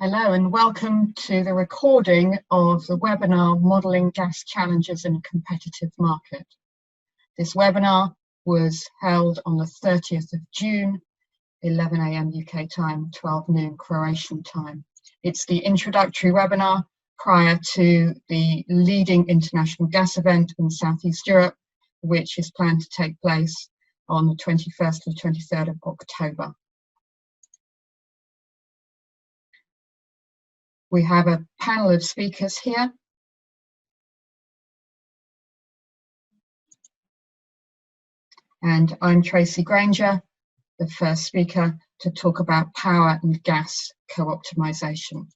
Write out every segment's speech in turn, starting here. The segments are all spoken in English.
Hello and welcome to the recording of the webinar Modelling Gas Challenges in a Competitive Market. This webinar was held on the 30th of June, 11 AM UK time, 12 noon Croatian time. It's the introductory webinar prior to the leading international gas event in Southeast Europe, which is planned to take place on the 21st to the 23rd of October. We have a panel of speakers here. And I'm Tracy Granger, the first speaker to talk about power and gas co-optimization.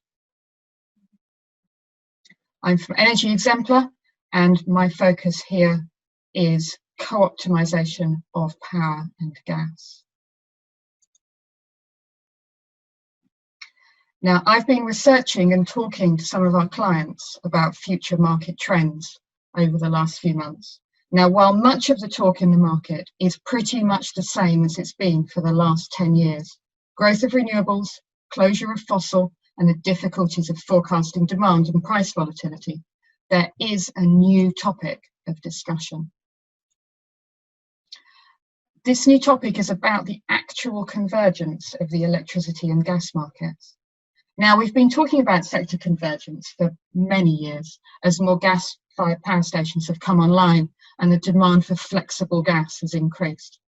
I'm from Energy Exemplar, and my focus here is co-optimization of power and gas. Now, I've been researching and talking to some of our clients about future market trends over the last few months. Now, while much of the talk in the market is pretty much the same as it's been for the last 10 years, growth of renewables, closure of fossil, and the difficulties of forecasting demand and price volatility, there is a new topic of discussion. This new topic is about the actual convergence of the electricity and gas markets. Now, we've been talking about sector convergence for many years as more gas-fired power stations have come online and the demand for flexible gas has increased.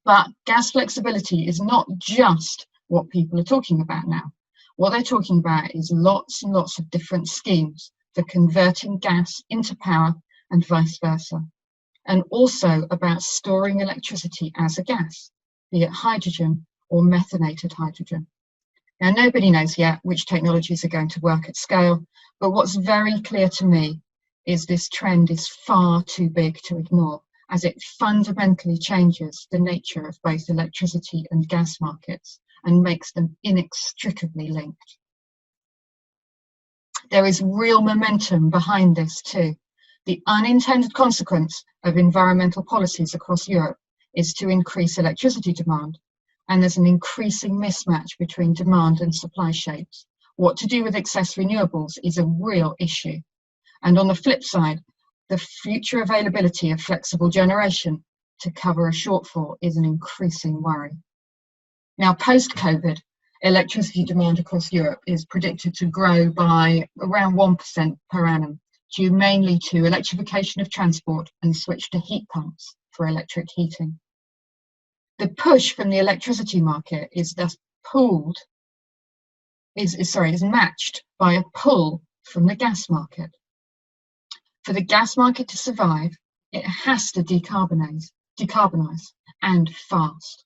But gas flexibility is not just what people are talking about now. What they're talking about is lots and lots of different schemes for converting gas into power and vice versa, and also about storing electricity as a gas, be it hydrogen or methylated hydrogen. Now, nobody knows yet which technologies are going to work at scale, but what's very clear to me is this trend is far too big to ignore, as it fundamentally changes the nature of both electricity and gas markets and makes them inextricably linked. There is real momentum behind this too. The unintended consequence of environmental policies across Europe is to increase electricity demand, and there's an increasing mismatch between demand and supply shapes. What to do with excess renewables is a real issue. And on the flip side, the future availability of flexible generation to cover a shortfall is an increasing worry. Now, post-COVID, electricity demand across Europe is predicted to grow by around 1% per annum, due mainly to electrification of transport and switch to heat pumps for electric heating. The push from the electricity market is thus matched by a pull from the gas market. For the gas market to survive, it has to decarbonize, and fast.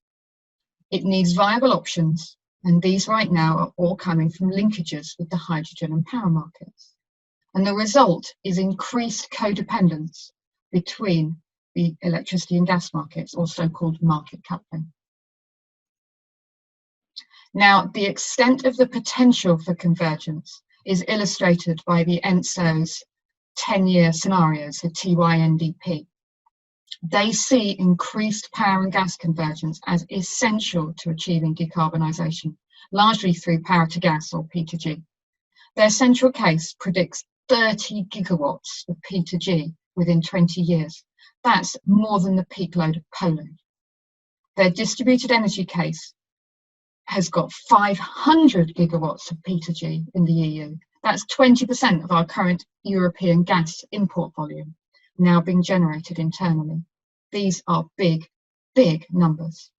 It needs viable options, and these right now are all coming from linkages with the hydrogen and power markets. And the result is increased codependence between the electricity and gas markets, or so-called market coupling. Now, the extent of the potential for convergence is illustrated by the ENTSO's 10-year scenarios, the TYNDP. They see increased power and gas convergence as essential to achieving decarbonisation, largely through power to gas, or P2G. Their central case predicts 30 gigawatts of P2G within 20 years. That's more than the peak load of Poland. Their distributed energy case has got 500 gigawatts of P2G in the EU. That's 20% of our current European gas import volume now being generated internally. These are big, big numbers.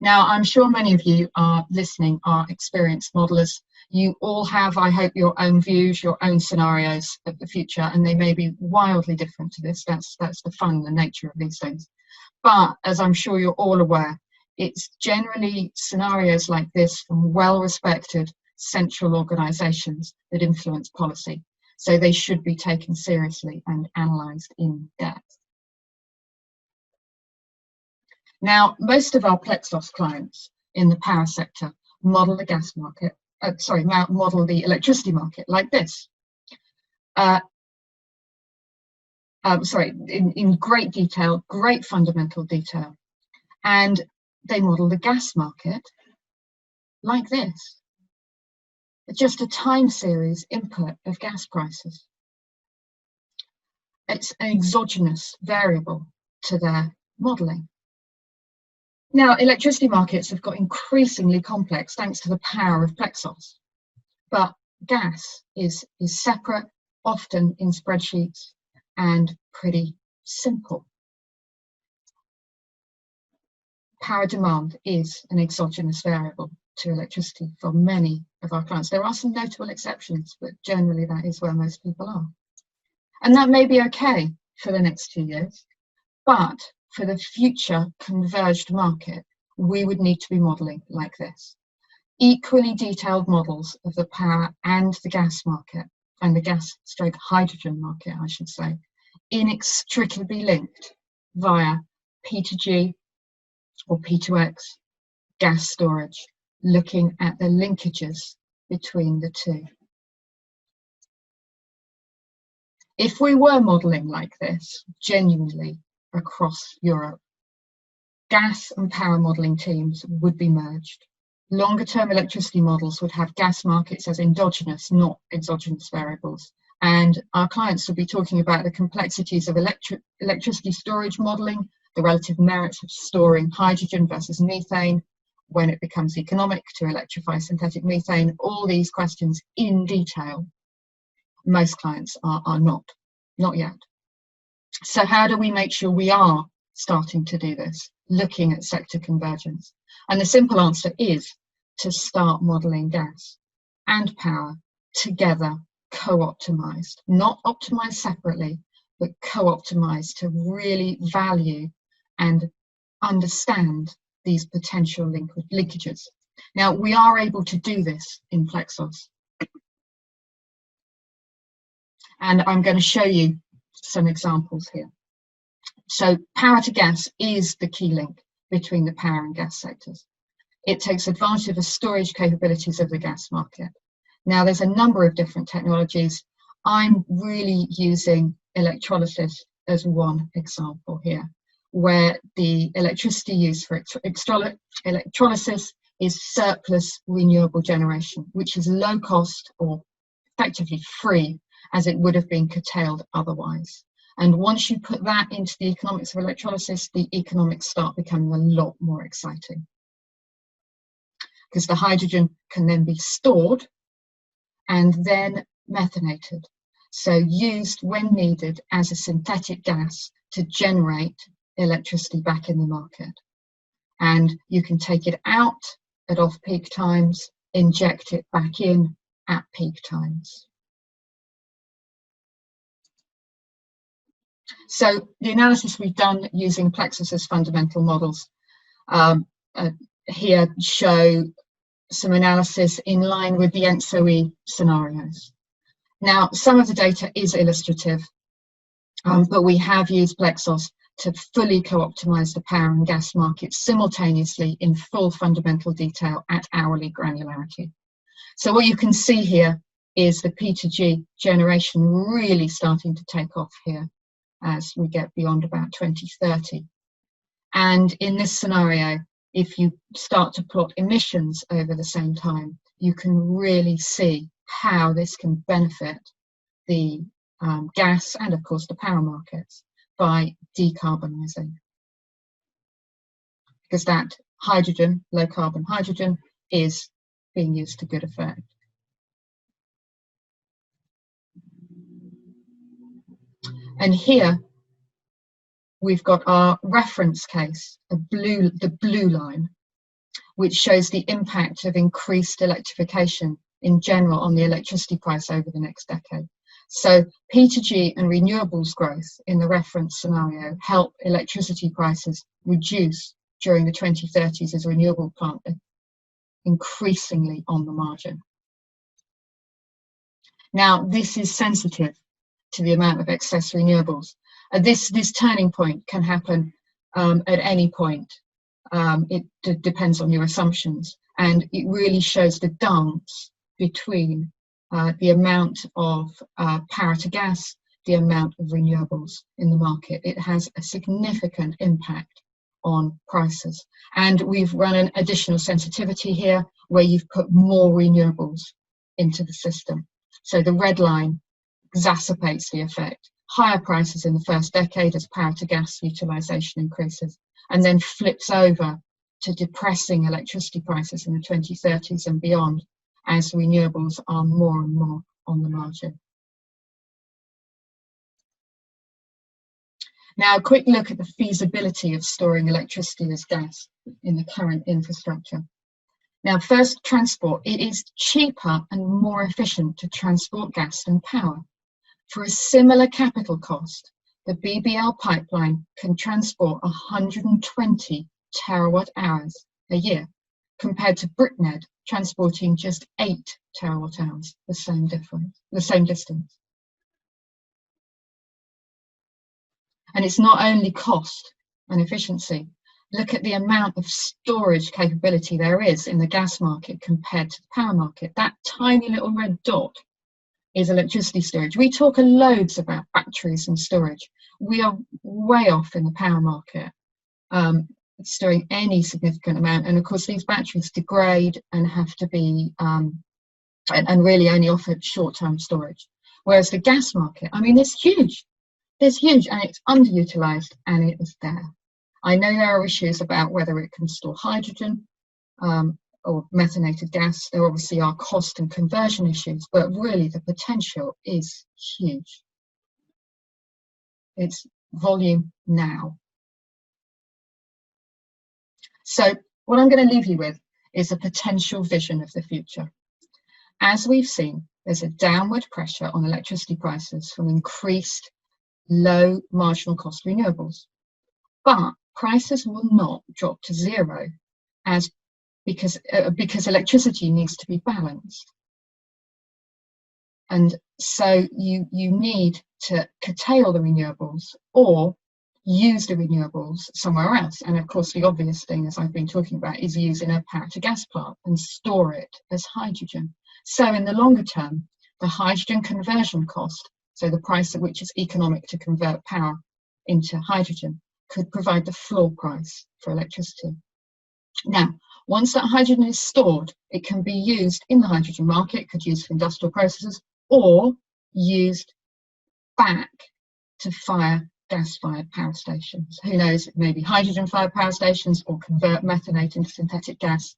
Now, I'm sure many of you are listening are experienced modelers. You all have, I hope, your own views, your own scenarios of the future, and they may be wildly different to this. That's the fun, the nature of these things. But as I'm sure you're all aware, it's generally scenarios like this from well-respected central organisations that influence policy. So they should be taken seriously and analysed in depth. Now, most of our PLEXOS clients in the power sector model the gas market, model the electricity market like this. In great detail, great fundamental detail. And they model the gas market like this. just a time series input of gas prices. It's an exogenous variable to their modelling. Now, electricity markets have got increasingly complex thanks to the power of PLEXOS, but gas is separate, often in spreadsheets, and pretty simple. Power demand is an exogenous variable to electricity for many of our clients. There are some notable exceptions, but generally that is where most people are. And that may be okay for the next 2 years, but for the future converged market, we would need to be modelling like this. Equally detailed models of the power and the gas market, and the gas/hydrogen market, I should say, inextricably linked via P2G or P2X gas storage, looking at the linkages between the two. If we were modelling like this, genuinely across Europe, gas and power modelling teams would be merged. Longer-term electricity models would have gas markets as endogenous, not exogenous variables. And our clients would be talking about the complexities of electricity storage modelling, the relative merits of storing hydrogen versus methane, when it becomes economic to electrify synthetic methane, all these questions in detail. Most clients are not yet. So how do we make sure we are starting to do this, looking at sector convergence? And the simple answer is to start modelling gas and power together, co-optimised, not optimised separately, but co-optimised to really value and understand these potential linkages. Now, we are able to do this in PLEXOS. And I'm going to show you some examples here. So power to gas is the key link between the power and gas sectors. It takes advantage of the storage capabilities of the gas market. Now, there's a number of different technologies. I'm really using electrolysis as one example here, where the electricity used for electrolysis is surplus renewable generation, which is low cost or effectively free, as it would have been curtailed otherwise. And once you put that into the economics of electrolysis, the economics start becoming a lot more exciting. Because the hydrogen can then be stored and then methanated. So used when needed as a synthetic gas to generate electricity back in the market. And you can take it out at off-peak times, inject it back in at peak times. So the analysis we've done using PLEXOS fundamental models here show some analysis in line with the ENTSO-E scenarios. Now, some of the data is illustrative, but we have used PLEXOS to fully co-optimize the power and gas markets simultaneously in full fundamental detail at hourly granularity. So what you can see here is the P2G generation really starting to take off here as we get beyond about 2030. And in this scenario, if you start to plot emissions over the same time, you can really see how this can benefit the gas and, of course, the power markets by decarbonising. Because that hydrogen, low carbon hydrogen, is being used to good effect. And here we've got our reference case, the blue line, which shows the impact of increased electrification in general on the electricity price over the next decade. So P2G and renewables growth in the reference scenario help electricity prices reduce during the 2030s as renewable plant increasingly on the margin. Now, this is sensitive to the amount of excess renewables. This turning point can happen at any point. It depends on your assumptions, and it really shows the dance between the amount of power to gas, the amount of renewables in the market. It has a significant impact on prices. And we've run an additional sensitivity here where you've put more renewables into the system. So the red line exacerbates the effect. Higher prices in the first decade as power to gas utilisation increases, and then flips over to depressing electricity prices in the 2030s and beyond as renewables are more and more on the margin. Now, a quick look at the feasibility of storing electricity as gas in the current infrastructure. Now, first, transport. It is cheaper and more efficient to transport gas than power. For a similar capital cost, the BBL pipeline can transport 120 terawatt hours a year, compared to BritNed transporting just 8 terawatt hours, the same distance. And it's not only cost and efficiency. Look at the amount of storage capability there is in the gas market compared to the power market. That tiny little red dot is electricity storage. We talk loads about batteries and storage. We are way off in the power market, storing any significant amount. And of course, these batteries degrade and have to be, and really only offer short-term storage. Whereas the gas market, I mean, it's huge. It's huge and it's underutilized, and it is there. I know there are issues about whether it can store hydrogen or methylated gas. There obviously are cost and conversion issues, but really the potential is huge. It's volume now. So what I'm going to leave you with is a potential vision of the future. As we've seen, there's a downward pressure on electricity prices from increased low marginal cost renewables, but prices will not drop to zero because electricity needs to be balanced. And so you need to curtail the renewables or use the renewables somewhere else. And of course, the obvious thing, as I've been talking about, is using a power to gas plant and store it as hydrogen. So in the longer term, the hydrogen conversion cost, so the price at which it's economic to convert power into hydrogen, could provide the floor price for electricity. Now, once that hydrogen is stored, it can be used in the hydrogen market, could use for industrial processes, or used back to fire gas-fired power stations. Who knows, maybe hydrogen-fired power stations, or convert methanate into synthetic gas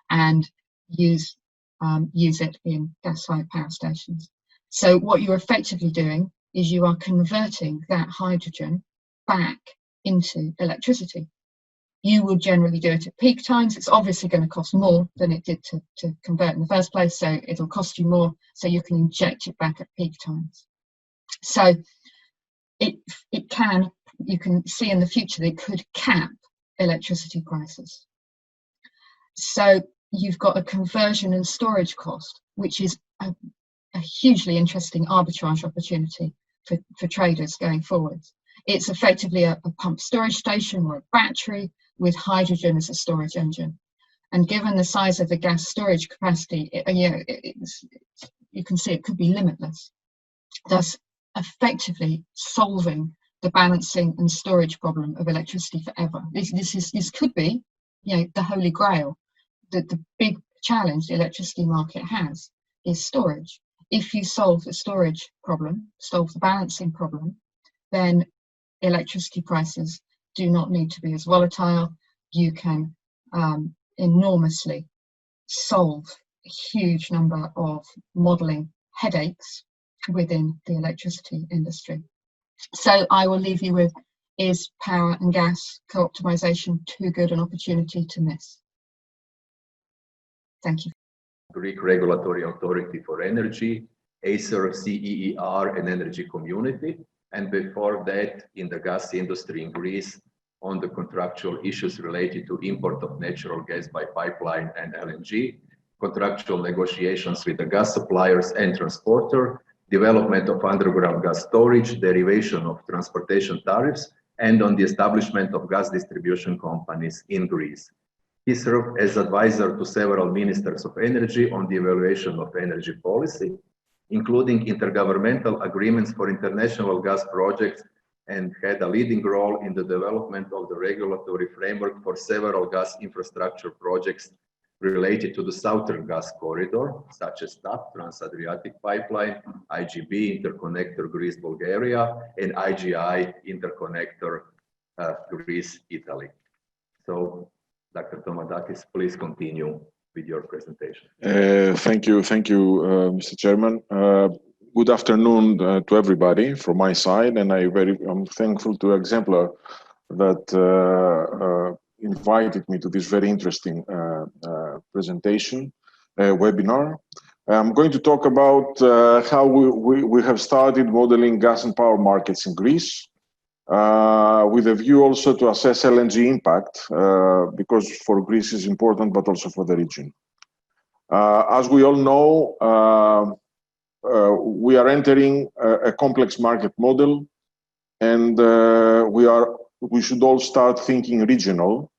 and use it in gas-fired power stations. So what you're effectively doing is you are converting that hydrogen back into electricity. You will generally do it at peak times. It's obviously going to cost more than it did to convert in the first place, so it'll cost you more, so you can inject it back at peak times. So you can see in the future, they could cap electricity prices. So you've got a conversion and storage cost, which is a hugely interesting arbitrage opportunity for traders going forwards. It's effectively a pump storage station or a battery with hydrogen as a storage engine. And given the size of the gas storage capacity, you can see it could be limitless, thus effectively solving the balancing and storage problem of electricity forever. This could be, the holy grail. The big challenge the electricity market has is storage. If you solve the storage problem, solve the balancing problem, then electricity prices do not need to be as volatile. You can enormously solve a huge number of modelling headaches within the electricity industry. So I will leave you with, is power and gas co-optimization too good an opportunity to miss? Thank you. Greek Regulatory Authority for Energy, Acer, CEER, and Energy Community. And before that, in the gas industry in Greece, on the contractual issues related to import of natural gas by pipeline and LNG, contractual negotiations with the gas suppliers and transporter, development of underground gas storage, derivation of transportation tariffs, and on the establishment of gas distribution companies in Greece. He served as advisor to several ministers of energy on the evaluation of energy policy, including intergovernmental agreements for international gas projects, and had a leading role in the development of the regulatory framework for several gas infrastructure projects related to the southern gas corridor, such as TAP, Trans-Adriatic Pipeline, IGB, Interconnector Greece-Bulgaria, and IGI, Interconnector Greece-Italy. So, Dr. Tomadakis, please continue with your presentation. Thank you, Mr. Chairman. Good afternoon to everybody from my side, and I'm thankful to Exemplar that invited me to this very interesting presentation webinar. I'm going to talk about how we have started modeling gas and power markets in Greece, with a view also to assess LNG impact, because for Greece is important, but also for the region. As we all know, we are entering a complex market model, and we should all start thinking regional.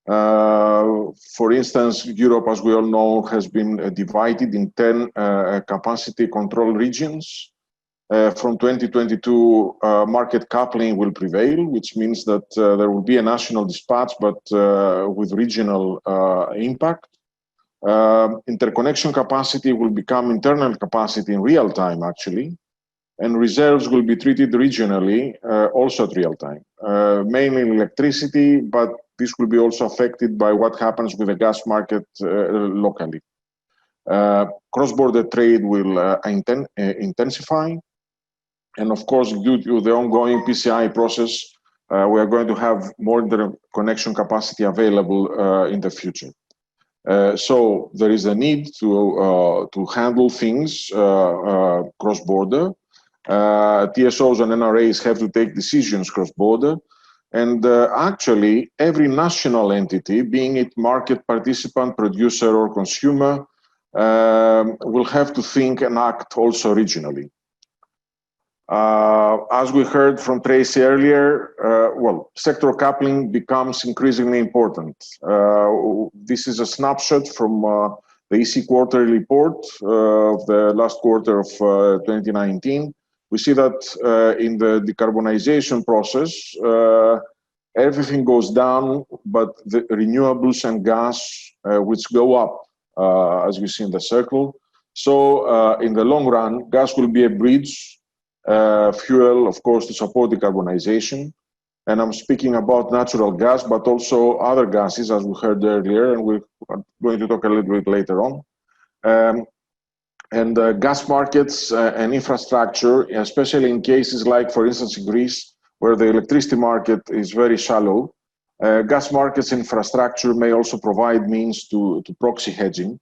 For instance, Europe, as we all know, has been divided in 10 capacity control regions. From 2022, market coupling will prevail, which means that there will be a national dispatch, but with regional impact. Interconnection capacity will become internal capacity in real time, actually, and reserves will be treated regionally, also at real time, mainly in electricity, but this will be also affected by what happens with the gas market locally. Cross-border trade will intensify, and of course, due to the ongoing PCI process, we are going to have more interconnection capacity available in the future. So there is a need to handle things cross-border. TSOs and NRAs have to take decisions cross-border, and actually every national entity, being it market participant, producer, or consumer, will have to think and act also regionally. As we heard from Tracy earlier, sector coupling becomes increasingly important. This is a snapshot from the EC quarterly report of the last quarter of 2019. We see that in the decarbonization process, everything goes down, but the renewables and gas, which go up, as we see in the circle. So in the long run, gas will be a bridge fuel, of course, to support decarbonization. And I'm speaking about natural gas, but also other gases, as we heard earlier, and we're going to talk a little bit later on. Gas markets and infrastructure, especially in cases like, for instance, in Greece, where the electricity market is very shallow, gas markets infrastructure may also provide means to proxy hedging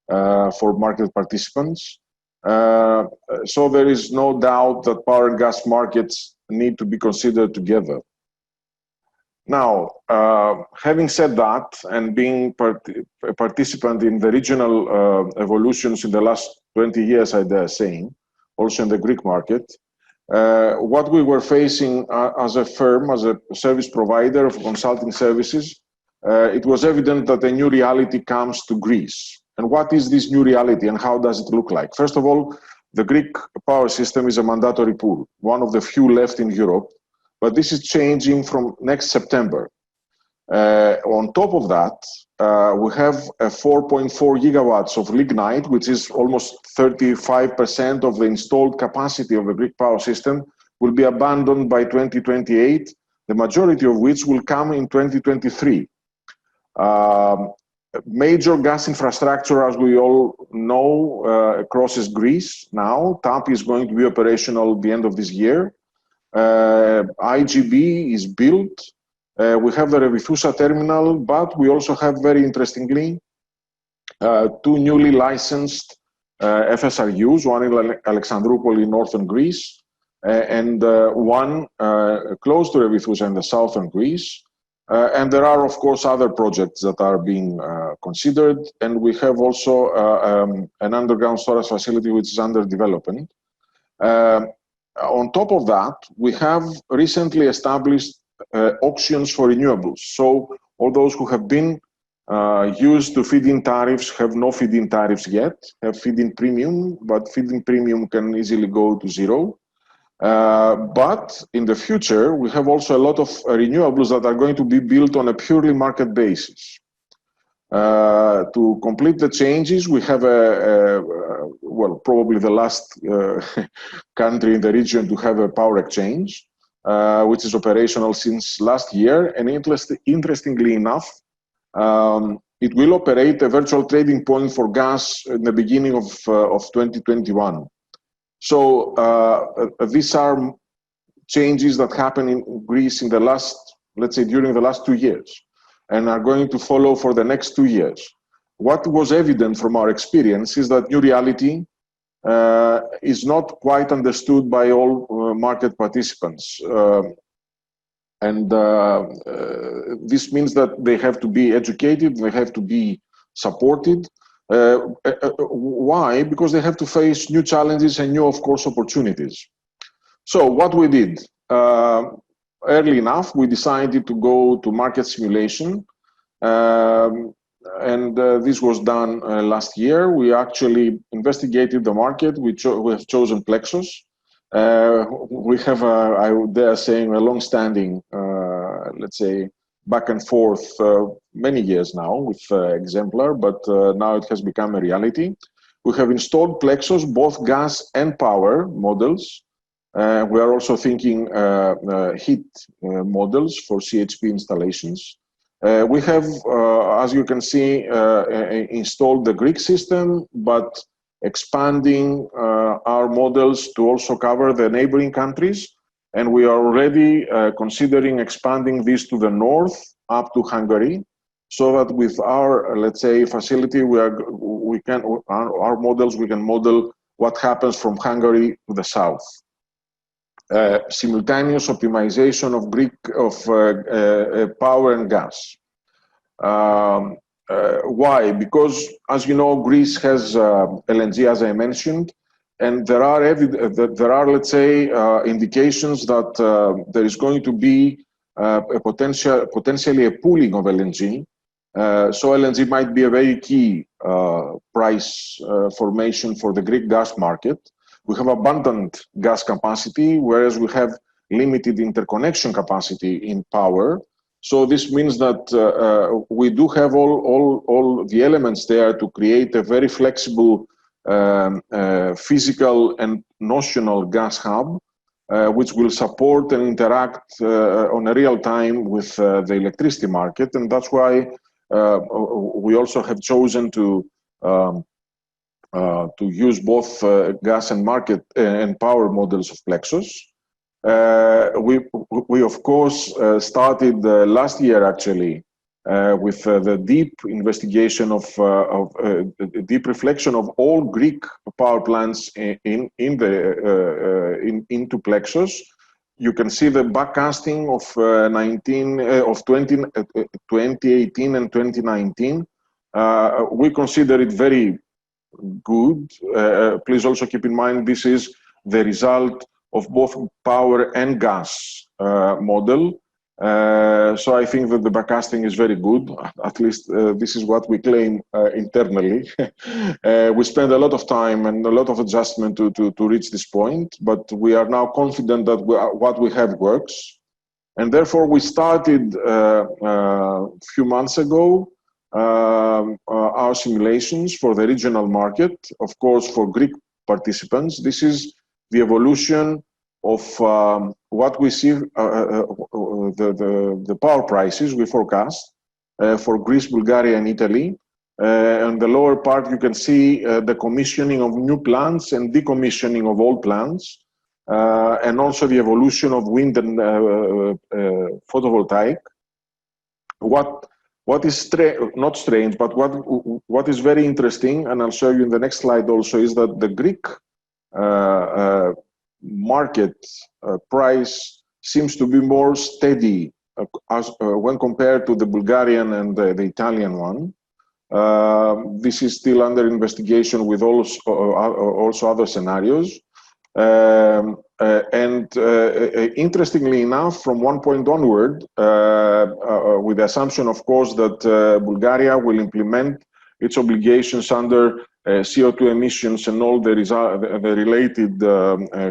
for market participants. So there is no doubt that power and gas markets need to be considered together. Now, having said that, and being a participant in the regional evolutions in the last 20 years, I dare saying, also in the Greek market, what we were facing as a firm, as a service provider of consulting services, it was evident that a new reality comes to Greece. And what is this new reality and how does it look like? First of all, the Greek power system is a mandatory pool, one of the few left in Europe, but this is changing from next September. On top of that, we have 4.4 gigawatts of lignite, which is almost 35% of the installed capacity of the Greek power system, will be abandoned by 2028, the majority of which will come in 2023. Major gas infrastructure, as we all know, crosses Greece now. TAP is going to be operational at the end of this year. IGB is built. We have the Revithousa terminal, but we also have, very interestingly, two newly licensed FSRUs, one in Alexandroupoli in northern Greece, and one close to Revithousa in the southern Greece. And there are, of course, other projects that are being considered, and we have also an underground storage facility which is under development. On top of that, we have recently established auctions for renewables. So all those who have been used to feed-in tariffs have no feed-in tariffs yet, have feed-in premium, but feed-in premium can easily go to zero. But in the future, we have also a lot of renewables that are going to be built on a purely market basis. To complete the changes, we have well, probably the last country in the region to have a power exchange, which is operational since last year. And interestingly enough, it will operate a virtual trading point for gas in the beginning of 2021. So these are changes that happen in Greece in the last, let's say, during the last 2 years, and are going to follow for the next 2 years. What was evident from our experience is that new reality is not quite understood by all market participants. And this means that they have to be educated, they have to be supported. Why? Because they have to face new challenges and new, of course, opportunities. So what we did, early enough, we decided to go to market simulation. And this was done last year. We actually investigated the market. We have chosen PLEXOS. We have, I would dare saying, a long-standing, let's say, back and forth many years now with Exemplar, but now it has become a reality. We have installed PLEXOS, both gas and power models. We are also thinking heat models for CHP installations. We have, as you can see, installed the Greek system, but expanding our models to also cover the neighboring countries. And we are already considering expanding this to the north up to Hungary, so that with our, let's say, facility, our models, we can model what happens from Hungary to the south. Simultaneous optimization of power and gas. Why? Because, as you know, Greece has LNG, as I mentioned, and there are, let's say, indications that there is going to be potentially a pooling of LNG. So LNG might be a very key price formation for the Greek gas market. We have abundant gas capacity, whereas we have limited interconnection capacity in power. So this means that we do have all the elements there to create a very flexible physical and notional gas hub, which will support and interact on a real time with the electricity market. And that's why we also have chosen to use both gas and market and power models of PLEXOS. We of course started last year actually with the deep investigation of deep reflection of all Greek power plants into PLEXOS. You can see the backcasting of 2018 and 2019. We consider it very good. Please also keep in mind this is the result of both power and gas model. So I think that the backcasting is very good. At least this is what we claim internally. We spend a lot of time and a lot of adjustment to reach this point, but we are now confident that what we have works. And therefore we started a few months ago our simulations for the regional market, of course, for Greek participants. This is the evolution of what we see, the power prices we forecast for Greece, Bulgaria, and Italy. On the lower part, you can see the commissioning of new plants and decommissioning of old plants, and also the evolution of wind and photovoltaic. What is not strange, but what is very interesting, and I'll show you in the next slide also, is that the Greek market price seems to be more steady when compared to the Bulgarian and the Italian one. This is still under investigation with also other scenarios. Interestingly enough, from one point onward, with the assumption, of course, that Bulgaria will implement its obligations under CO2 emissions and all the related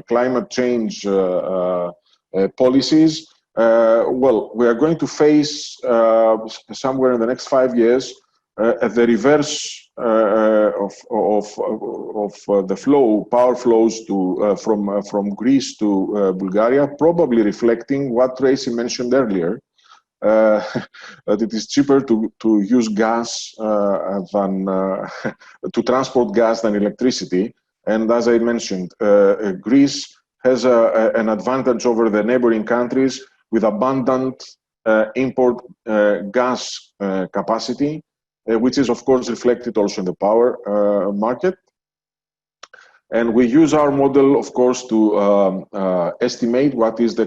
climate change policies, well, we are going to face somewhere in the next 5 years at the reverse of the flow, power flows to from Greece to Bulgaria, probably reflecting what Tracy mentioned earlier, that it is cheaper to use gas than to transport gas than electricity. And as I mentioned, Greece has an advantage over the neighboring countries with abundant import gas capacity, which is of course reflected also in the power market. And we use our model, of course, to estimate what is the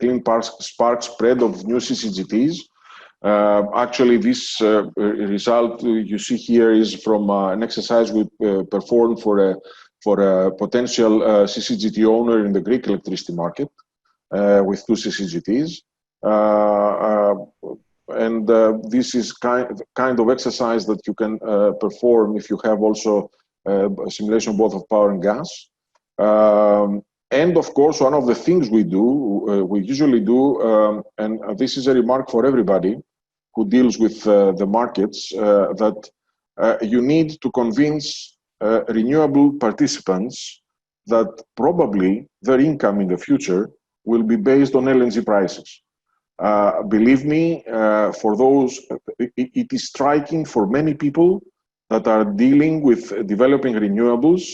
clean spark spread of new CCGTs. Actually, this result you see here is from an exercise we performed for a potential CCGT owner in the Greek electricity market with 2 CCGTs. This is kind of exercise that you can perform if you have also a simulation both of power and gas. And of course, one of the things we do, we usually do, and this is a remark for everybody who deals with the markets, that you need to convince renewable participants that probably their income in the future will be based on LNG prices. Believe me, for those, it is striking for many people that are dealing with developing renewables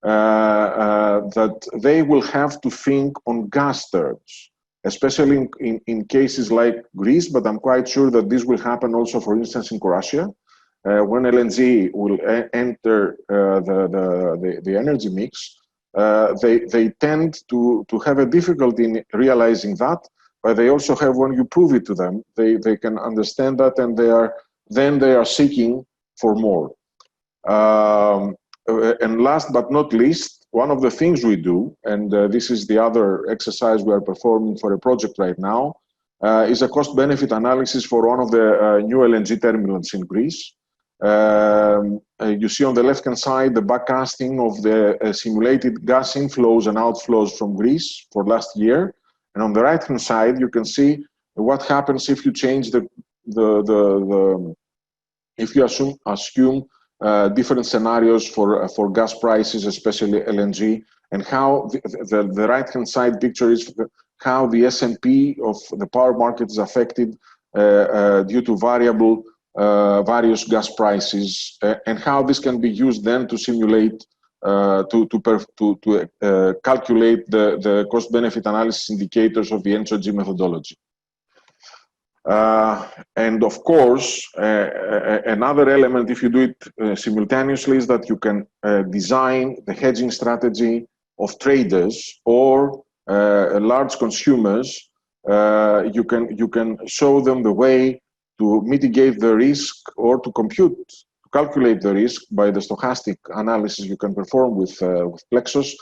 that they will have to think on gas terms, especially in cases like Greece, but I'm quite sure that this will happen also, for instance, in Croatia, when LNG will enter the energy mix. They tend to have a difficulty in realizing that, but they also have, when you prove it to them, they can understand that, and they are seeking for more. And last but not least, one of the things we do, and this is the other exercise we are performing for a project right now, is a cost-benefit analysis for one of the new LNG terminals in Greece. You see on the left-hand side the backcasting of the simulated gas inflows and outflows from Greece for last year. And on the right-hand side, you can see what happens if you change if you assume different scenarios for gas prices, especially LNG, and how the right-hand side picture is how the S&P of the power market is affected due to various gas prices, and how this can be used then to simulate, to calculate the cost-benefit analysis indicators of the Entergy methodology. And of course, another element, if you do it simultaneously, is that you can design the hedging strategy of traders or large consumers. You can show them the way to mitigate the risk or to calculate the risk by the stochastic analysis you can perform with PLEXOS.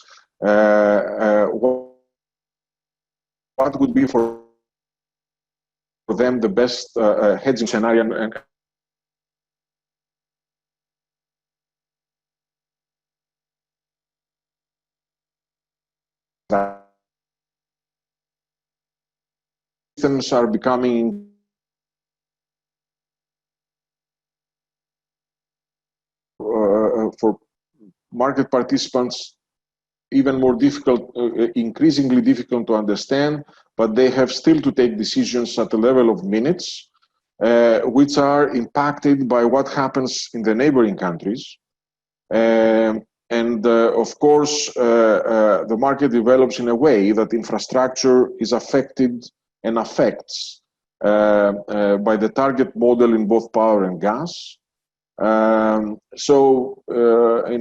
What would be for them the best hedging scenario, and systems are becoming for market participants even more difficult, increasingly difficult to understand, but they have still to take decisions at the level of minutes, which are impacted by what happens in the neighboring countries. Of course, the market develops in a way that infrastructure is affected and affects by the target model in both power and gas. In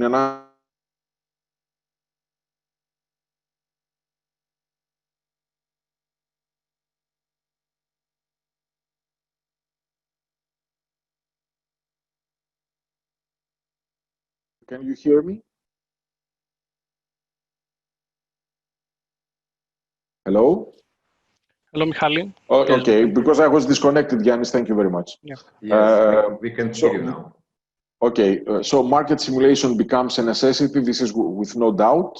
an Can you hear me? Hello? Hello, Michali. Oh, okay, because I was disconnected, Giannis, thank you very much. Yeah. Yes, we can hear you now. Okay, so market simulation becomes a necessity, this is with no doubt.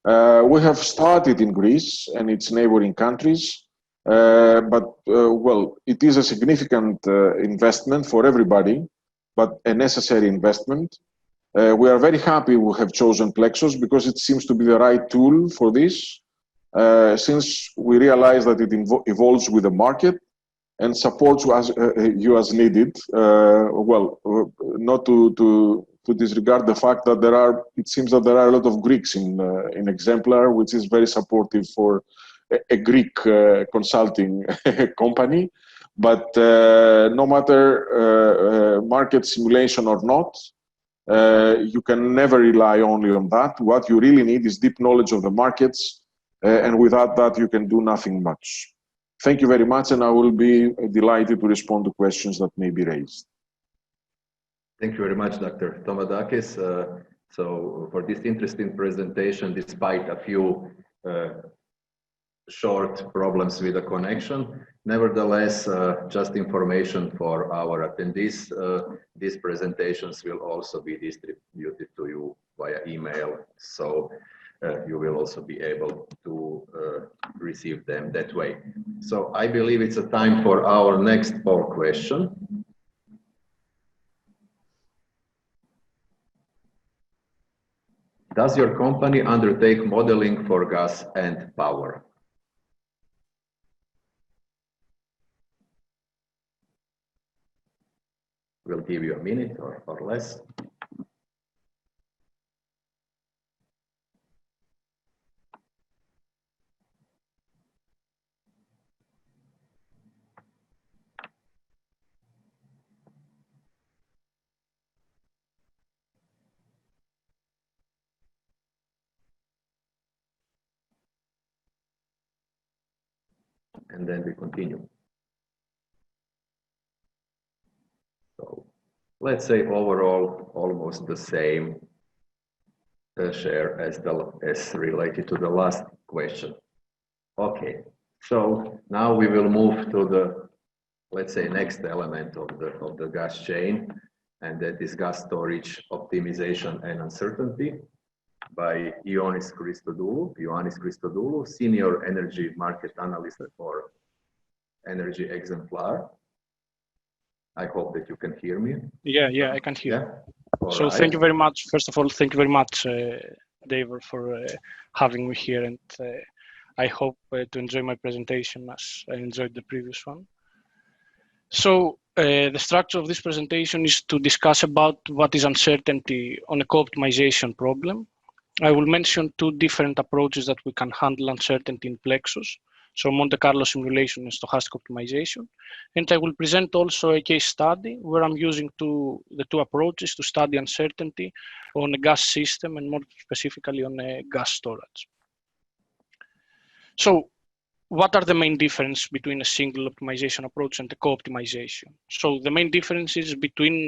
We have started in Greece and its neighboring countries, but well, it is a significant investment for everybody. but a necessary investment. We are very happy we have chosen PLEXOS because it seems to be the right tool for this, since we realize that it evolves with the market and supports you as needed. Not to disregard the fact that it seems that there are a lot of Greeks in Exemplar, which is very supportive for a Greek consulting company. But no matter market simulation or not, you can never rely only on that. What you really need is deep knowledge of the markets, and without that, you can do nothing much. Thank you very much, and I will be delighted to respond to questions that may be raised. Thank you very much, Dr. Tomadakis. So for this interesting presentation, despite a few short problems with the connection, nevertheless, just information for our attendees, these presentations will also be distributed to you via email. So you will also be able to receive them that way. So I believe it's a time for our next poll question. Does your company undertake modeling for gas and power? We'll give you a minute or less. And then we continue. So let's say overall almost the same share as related to the last question. Okay, so now we will move to the, let's say, next element of the gas chain, and that is gas storage, optimization, and uncertainty by Ioannis Christodoulou, Senior Energy Market Analyst for Energy Exemplar. I hope that you can hear me. Yeah, I can hear. Yeah? So thank you very much. First of all, thank you very much, David, for having me here, and I hope to enjoy my presentation as I enjoyed the previous one. So the structure of this presentation is to discuss about what is uncertainty on a co-optimization problem. I will mention two different approaches that we can handle uncertainty in PLEXOS. So Monte Carlo simulation and stochastic optimization. And I will present also a case study where I'm using the two approaches to study uncertainty on a gas system and more specifically on a gas storage. So what are the main differences between a single optimization approach and a co-optimization? So the main difference is between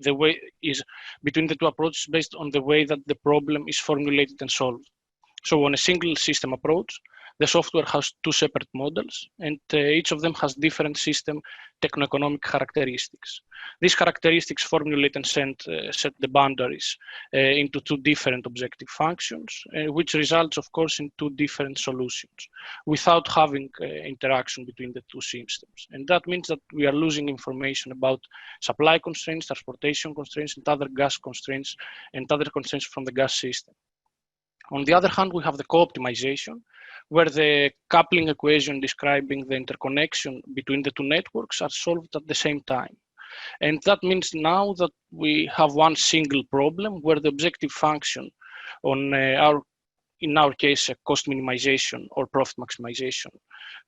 between the two approaches based on the way that the problem is formulated and solved. So on a single system approach, the software has two separate models, and each of them has different system techno-economic characteristics. These characteristics formulate and set the boundaries into two different objective functions, which results, of course, in two different solutions without having interaction between the two systems. And that means that we are losing information about supply constraints, transportation constraints, and other gas constraints, and other constraints from the gas system. On the other hand, we have the co-optimization, where the coupling equation describing the interconnection between the two networks are solved at the same time. And that means now that we have one single problem where the objective function on in our case, a cost minimization or profit maximization,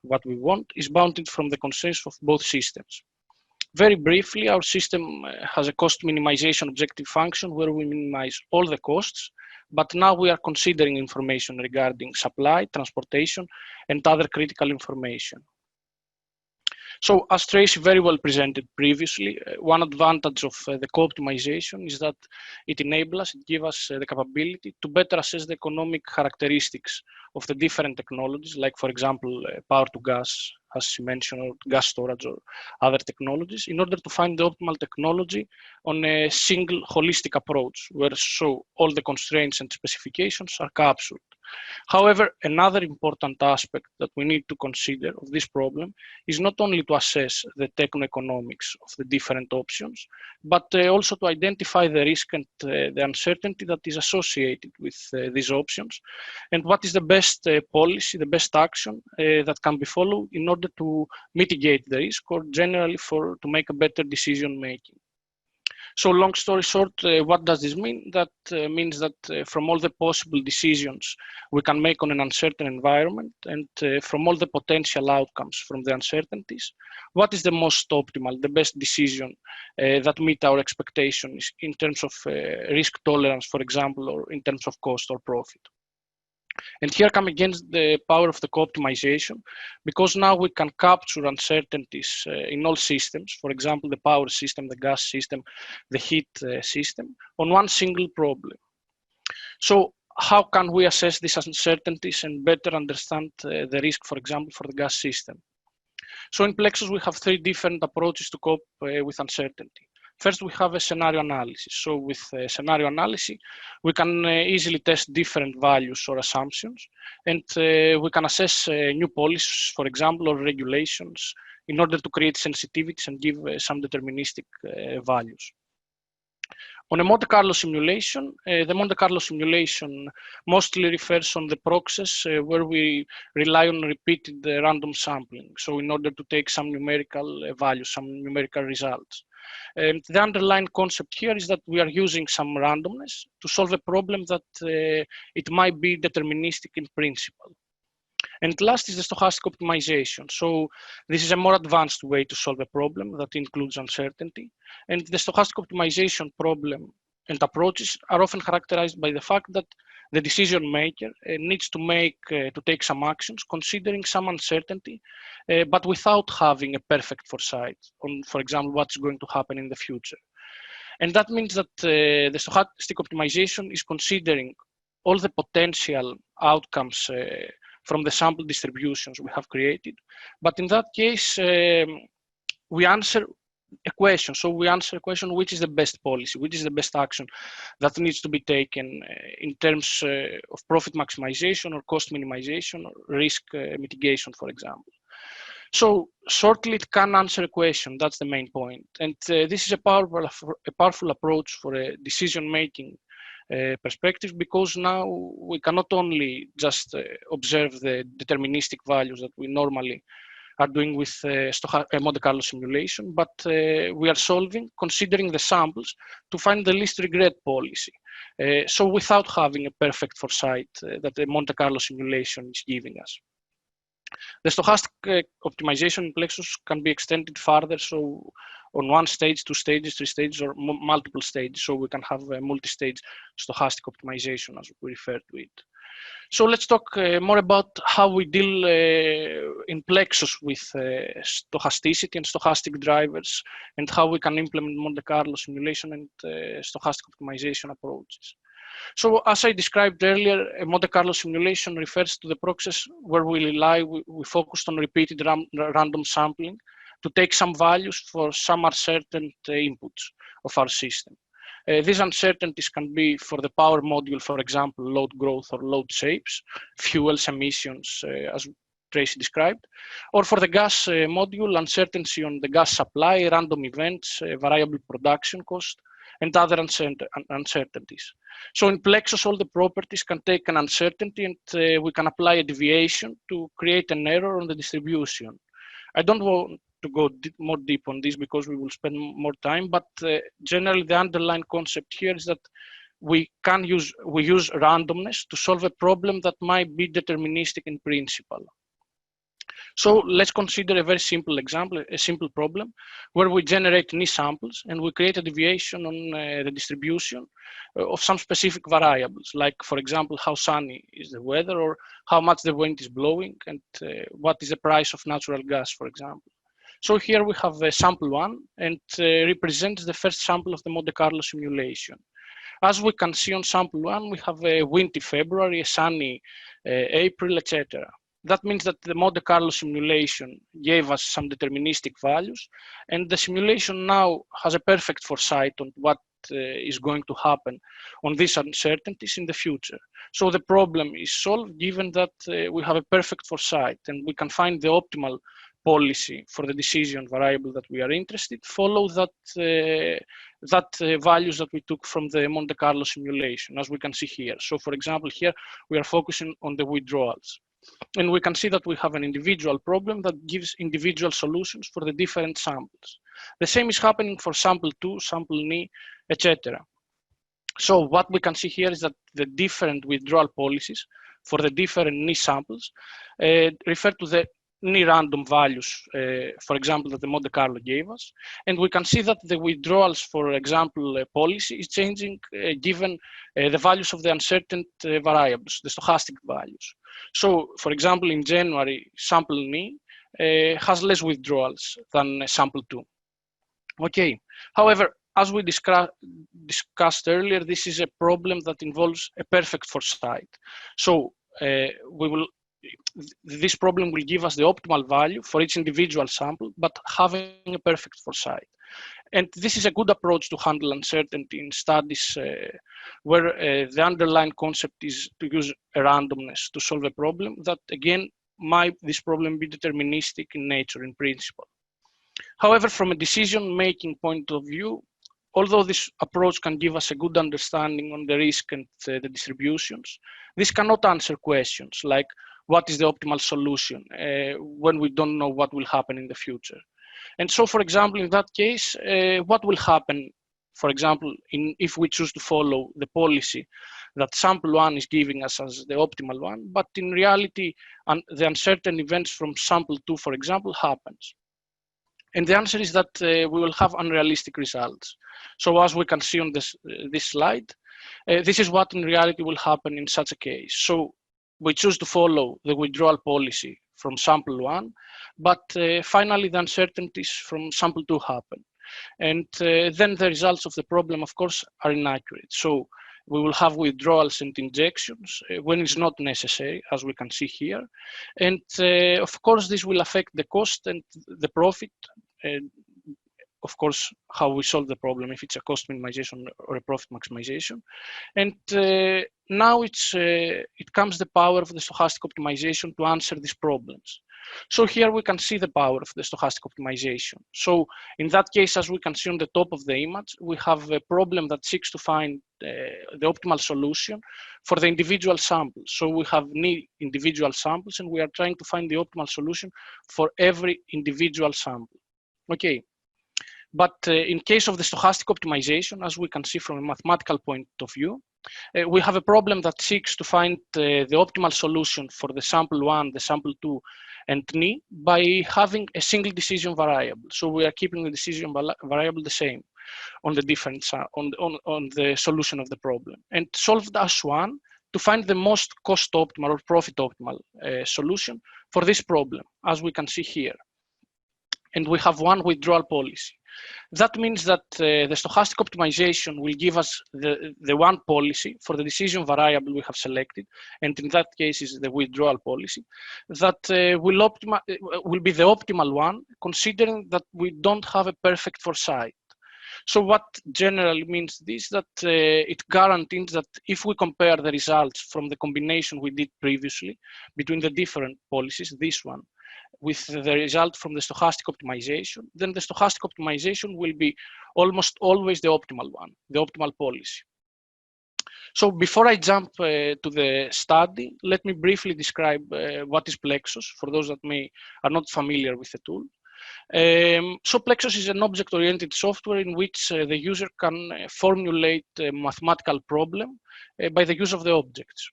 what we want is bounded from the constraints of both systems. Very briefly, our system has a cost minimization objective function where we minimize all the costs, but now we are considering information regarding supply, transportation, and other critical information. So as Tracy very well presented previously, one advantage of the co-optimization is that it enables us, it gives us the capability to better assess the economic characteristics of the different technologies, like for example, power to gas, as you mentioned, or gas storage or other technologies, in order to find the optimal technology on a single holistic approach, where so all the constraints and specifications are captured. However, another important aspect that we need to consider of this problem is not only to assess the techno-economics of the different options, but also to identify the risk and the uncertainty that is associated with these options, and what is the best policy, the best action that can be followed in order to mitigate the risk or generally to make a better decision making. So long story short, what does this mean? That means that from all the possible decisions we can make on an uncertain environment and from all the potential outcomes from the uncertainties, what is the most optimal, the best decision that meet our expectations in terms of risk tolerance, for example, or in terms of cost or profit. And here come again the power of the co-optimization, because now we can capture uncertainties in all systems, for example, the power system, the gas system, the heat system, on one single problem. So how can we assess these uncertainties and better understand the risk, for example, for the gas system? So in PLEXOS, we have three different approaches to cope with uncertainty. First, we have a scenario analysis. So with scenario analysis, we can easily test different values or assumptions, and we can assess new policies, for example, or regulations, in order to create sensitivities and give some deterministic values. On a Monte Carlo simulation, the Monte Carlo simulation mostly refers on the process where we rely on repeated random sampling. So in order to take some numerical values, some numerical results. The underlying concept here is that we are using some randomness to solve a problem that it might be deterministic in principle. And last is the stochastic optimization. So this is a more advanced way to solve a problem that includes uncertainty. And the stochastic optimization problem and approaches are often characterized by the fact that the decision maker needs to take some actions considering some uncertainty, but without having a perfect foresight on, for example, what's going to happen in the future. And that means that the stochastic optimization is considering all the potential outcomes from the sample distributions we have created. But in that case, we answer a question. So we answer a question, which is the best policy, which is the best action that needs to be taken in terms of profit maximization or cost minimization or risk mitigation, for example. So shortly, it can answer a question. That's the main point. And this is a powerful approach for a decision-making perspective, because now we can not only just observe the deterministic values that we normally are doing with Monte Carlo simulation, but we are solving, considering the samples, to find the least regret policy. So without having a perfect foresight that the Monte Carlo simulation is giving us. The stochastic optimization in PLEXOS can be extended further, so on one stage, two stages, three stages, or multiple stages, so we can have a multi-stage stochastic optimization, as we refer to it. So let's talk more about how we deal in PLEXOS with stochasticity and stochastic drivers, and how we can implement Monte Carlo simulation and stochastic optimization approaches. So as I described earlier, a Monte Carlo simulation refers to the process where we focused on repeated random sampling to take some values for some uncertain inputs of our system. These uncertainties can be for the power module, for example, load growth or load shapes, fuels, emissions, as Tracy described, or for the gas module, uncertainty on the gas supply, random events, variable production cost, and other uncertainties. So in PLEXOS, all the properties can take an uncertainty, and we can apply a deviation to create an error on the distribution. I don't want to go more deep on this because we will spend more time, but generally the underlying concept here is that we use randomness to solve a problem that might be deterministic in principle. So let's consider a very simple example, a simple problem where we generate new samples and we create a deviation on the distribution of some specific variables, like, for example, how sunny is the weather, or how much the wind is blowing, and what is the price of natural gas, for example. So here we have sample one, and represents the first sample of the Monte Carlo simulation. As we can see on sample one, we have a windy February, a sunny April, etc. That means that the Monte Carlo simulation gave us some deterministic values, and the simulation now has a perfect foresight on what is going to happen on these uncertainties in the future. So the problem is solved given that we have a perfect foresight and we can find the optimal policy for the decision variable that we are interested, follow that values that we took from the Monte Carlo simulation, as we can see here. So for example, here we are focusing on the withdrawals. And we can see that we have an individual problem that gives individual solutions for the different samples. The same is happening for sample 2, sample N, etc. So what we can see here is that the different withdrawal policies for the different N samples refer to the N random values, for example, that the Monte Carlo gave us. And we can see that the withdrawals, for example, policy is changing given the values of the uncertain variables, the stochastic values. So, for example, in January, sample N has less withdrawals than sample 2. Okay, however, as we discussed earlier, this is a problem that involves a perfect foresight. So this problem will give us the optimal value for each individual sample, but having a perfect foresight. And this is a good approach to handle uncertainty in studies where the underlying concept is to use a randomness to solve a problem that, again, might this problem be deterministic in nature, in principle. However, from a decision-making point of view, although this approach can give us a good understanding on the risk and the distributions, this cannot answer questions like what is the optimal solution when we don't know what will happen in the future. And so, for example, in that case, what will happen, for example, if we choose to follow the policy that sample 1 is giving us as the optimal one, but in reality, the uncertain events from sample 2, for example, happens. And the answer is that we will have unrealistic results. So as we can see on this slide, this is what in reality will happen in such a case. So we choose to follow the withdrawal policy from sample 1, but finally the uncertainties from sample 2 happen. And then the results of the problem, of course, are inaccurate. So we will have withdrawals and injections when it's not necessary, as we can see here. And of course, this will affect the cost and the profit. Of course, how we solve the problem, if it's a cost minimization or a profit maximization. And now it comes the power of the stochastic optimization to answer these problems. So here we can see the power of the stochastic optimization. So in that case, as we can see on the top of the image, we have a problem that seeks to find the optimal solution for the individual samples. So we have individual samples and we are trying to find the optimal solution for every individual sample. Okay. But in case of the stochastic optimization, as we can see from a mathematical point of view, we have a problem that seeks to find the optimal solution for the sample 1, the sample 2, and N by having a single decision variable. So we are keeping the decision variable the same on the different on the solution of the problem, and solved as one to find the most cost optimal or profit optimal solution for this problem, as we can see here. And we have one withdrawal policy. That means that the stochastic optimization will give us the one policy for the decision variable we have selected, and in that case is the withdrawal policy, that will be the optimal one, considering that we don't have a perfect foresight. So what generally means this, that it guarantees that if we compare the results from the combination we did previously between the different policies, this one, with the result from the stochastic optimization, then the stochastic optimization will be almost always the optimal one, the optimal policy. So before I jump to the study, let me briefly describe what is PLEXOS for those that are not familiar with the tool. So PLEXOS is an object-oriented software in which the user can formulate a mathematical problem by the use of the objects.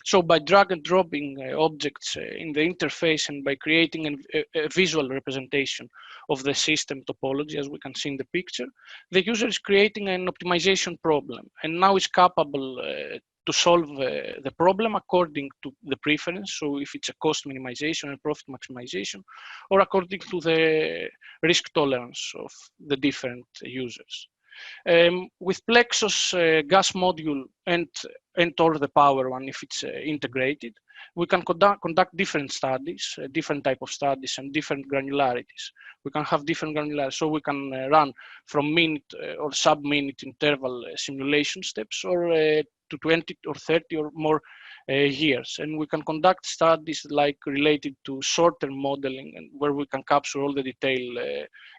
So by drag and dropping objects in the interface and by creating a visual representation of the system topology, as we can see in the picture, the user is creating an optimization problem, and now is capable to solve the problem according to the preference. So if it's a cost minimization and profit maximization, or according to the risk tolerance of the different users. With PLEXOS gas module and or the power one if it's integrated. We can conduct different studies, different type of studies and different granularities. We can have different granularities, so we can run from minute or sub-minute interval simulation steps, or to 20 or 30 or more years. And we can conduct studies like related to short-term modeling, and where we can capture all the detailed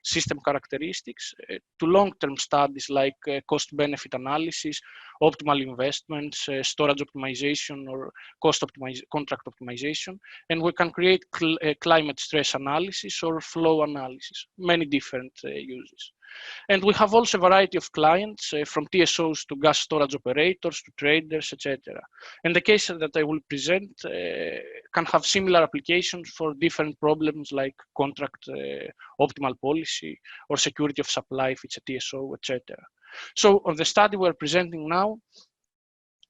system characteristics, to long-term studies like cost-benefit analysis, optimal investments, storage optimization, or contract optimization. And we can create climate stress analysis or flow analysis, many different uses. And we have also a variety of clients, from TSOs to gas storage operators to traders, etc. And the case that I will present can have similar applications for different problems like contract optimal policy or security of supply if it's a TSO, etc. So on the study we're presenting now,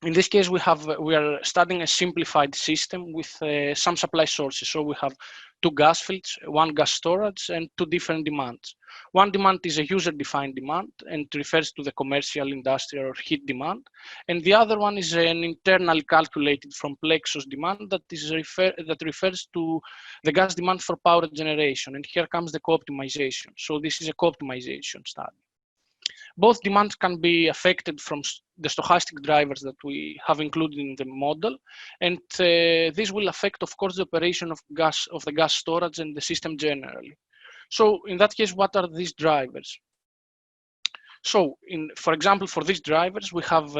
in this case, we are studying a simplified system with some supply sources. So we have two gas fields, one gas storage, and two different demands. One demand is a user-defined demand and refers to the commercial, industrial, or heat demand. And the other one is an internally calculated from PLEXOS demand that refers to the gas demand for power generation. And here comes the co-optimization. So this is a co-optimization study. Both demands can be affected from the stochastic drivers that we have included in the model, and this will affect, of course, the operation of the gas storage and the system generally. So in that case, what are these drivers? So for example, for these drivers, we have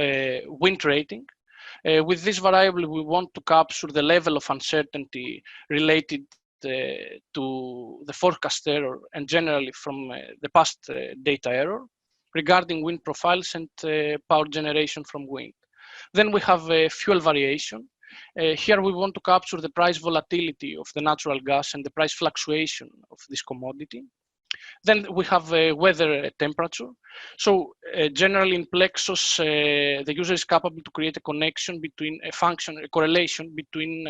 wind rating. With this variable, we want to capture the level of uncertainty related to the forecast error and generally from the past data error regarding wind profiles and power generation from wind. Then we have fuel variation. Here we want to capture the price volatility of the natural gas and the price fluctuation of this commodity. Then we have weather temperature. So generally in PLEXOS, the user is capable to create a connection between a correlation between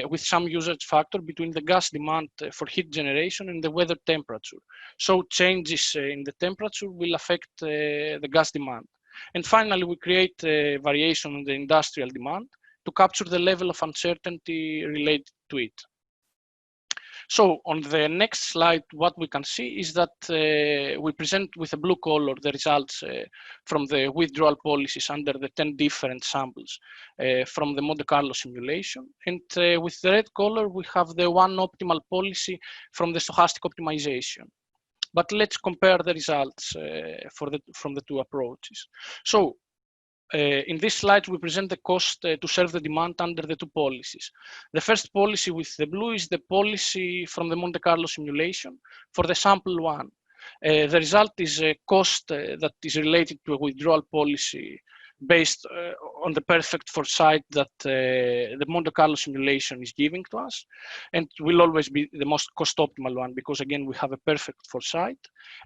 with some usage factor between the gas demand for heat generation and the weather temperature. So changes in the temperature will affect the gas demand. And finally, we create a variation in the industrial demand to capture the level of uncertainty related to it. So on the next slide, what we can see is that we present with a blue color the results from the withdrawal policies under the 10 different samples from the Monte Carlo simulation. And with the red color, we have the one optimal policy from the stochastic optimization. But let's compare the results from the two approaches. So in this slide, we present the cost to serve the demand under the two policies. The first policy with the blue is the policy from the Monte Carlo simulation for the sample one. The result is a cost that is related to a withdrawal policy based on the perfect foresight that the Monte Carlo simulation is giving to us, and will always be the most cost optimal one because again we have a perfect foresight.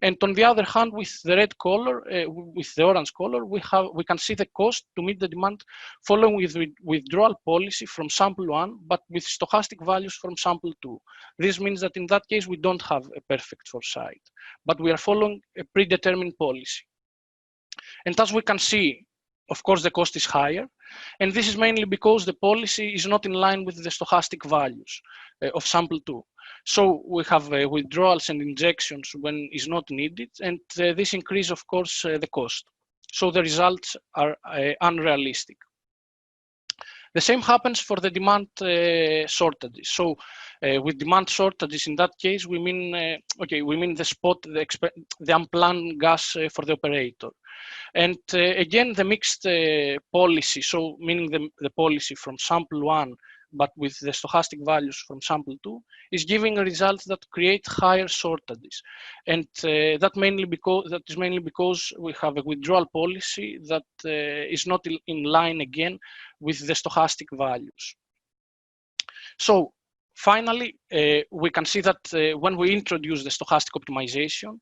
And on the other hand, with the red color, with the orange color, we can see the cost to meet the demand following with withdrawal policy from sample one, but with stochastic values from sample two. This means that in that case we don't have a perfect foresight, but we are following a predetermined policy. And as we can see, of course, the cost is higher, and this is mainly because the policy is not in line with the stochastic values of sample 2. So we have withdrawals and injections when is not needed, and this increase, of course, the cost. So the results are unrealistic. The same happens for the demand shortages. So with demand shortages, in that case, we mean we mean the spot, the unplanned gas for the operator. And again, the mixed policy, so meaning the policy from sample 1, but with the stochastic values from sample 2, is giving results that create higher shortages. And that is mainly because we have a withdrawal policy that is not in line again with the stochastic values. So finally, we can see that when we introduce the stochastic optimization,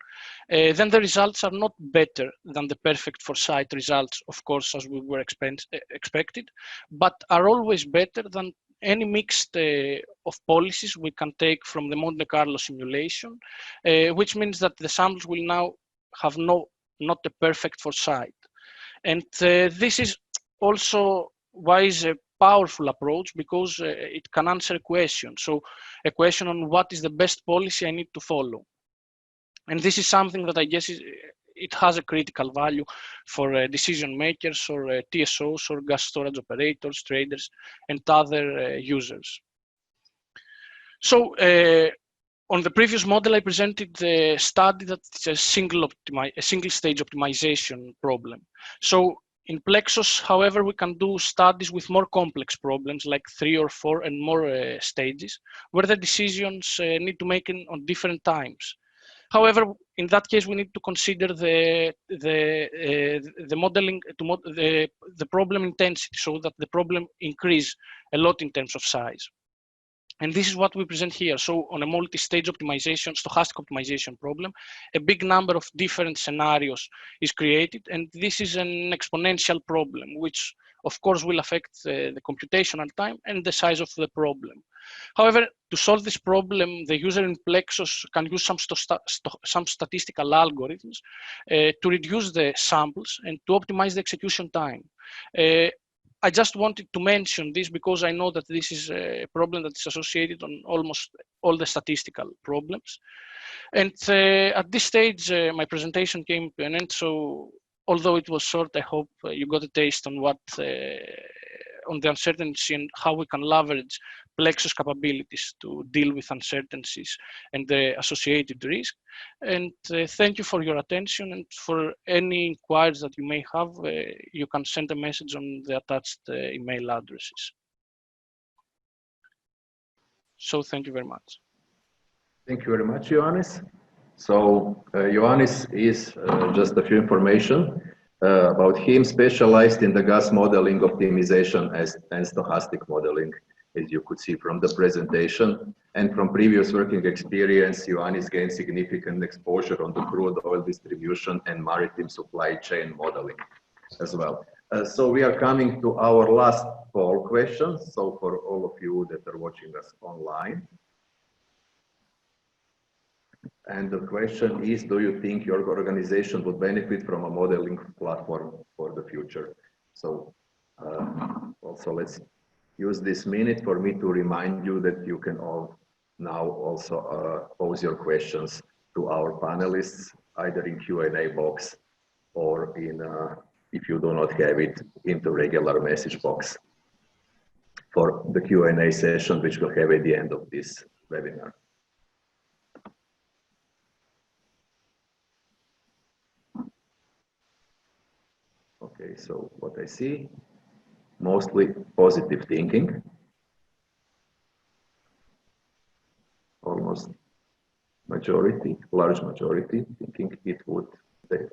then the results are not better than the perfect foresight results, of course, as we were expected, but are always better than any mixed of policies we can take from the Monte Carlo simulation, which means that the samples will now have not a perfect foresight. And this is also why is a powerful approach, because it can answer a question. So a question on what is the best policy I need to follow. And this is something that I guess it has a critical value for decision makers or TSOs or gas storage operators, traders, and other users. So on the previous model, I presented the study that is a single stage optimization problem. So in PLEXOS, however, we can do studies with more complex problems, like 3 or 4 and more stages, where the decisions need to make on different times. However, in that case, we need to consider the modeling, the problem intensity, so that the problem increase a lot in terms of size. And this is what we present here. So on a multi-stage optimization, stochastic optimization problem, a big number of different scenarios is created. And this is an exponential problem, which of course will affect the computational time and the size of the problem. However, to solve this problem, the user in PLEXOS can use some statistical algorithms to reduce the samples and to optimize the execution time. I just wanted to mention this because I know that this is a problem that is associated on almost all the statistical problems. And at this stage, my presentation came to an end. So although it was short, I hope you got a taste on what, on the uncertainty and how we can leverage PLEXOS capabilities to deal with uncertainties and the associated risk. And thank you for your attention, and for any inquiries that you may have, you can send a message on the attached email addresses. So thank you very much. Thank you very much, Ioannis. So Ioannis is just a few information about him, specialized in the gas modeling, optimization, and stochastic modeling, as you could see from the presentation. And from previous working experience, Ioannis gained significant exposure on the crude oil distribution and maritime supply chain modeling as well. So we are coming to our last poll question. So for all of you that are watching us online. And the question is, do you think your organization would benefit from a modeling platform for the future? So also let's use this minute for me to remind you that you can all now also pose your questions to our panelists, either in Q&A box or in, if you do not have it, in the regular message box for the Q&A session, which we'll have at the end of this webinar. Okay, so what I see, mostly positive thinking. Almost majority, large majority, thinking it would, that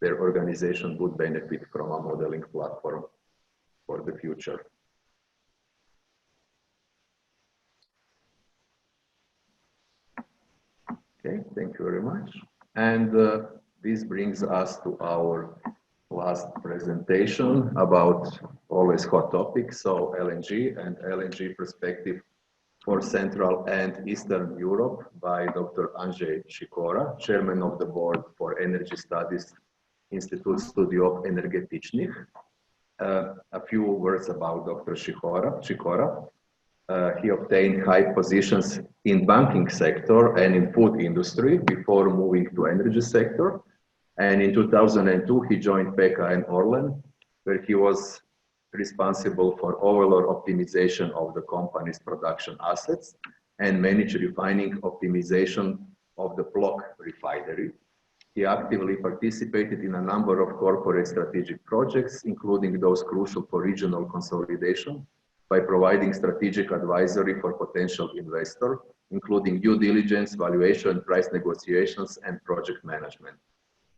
their organization would benefit from a modeling platform for the future. Okay, thank you very much. And this brings us to our last presentation about always hot topics, so LNG and LNG perspective for Central and Eastern Europe by Dr. Andrzej Sikora, Chairman of the Board for Energy Studies, Institute Studiów Energetycznych. A few words about Dr. Sikora. He obtained high positions in banking sector and in food industry before moving to energy sector. And in 2002, he joined PECA and Orlen, where he was responsible for overall optimization of the company's production assets and managed refining optimization of the Plock refinery. He actively participated in a number of corporate strategic projects, including those crucial for regional consolidation, by providing strategic advisory for potential investor, including due diligence, valuation, price negotiations, and project management.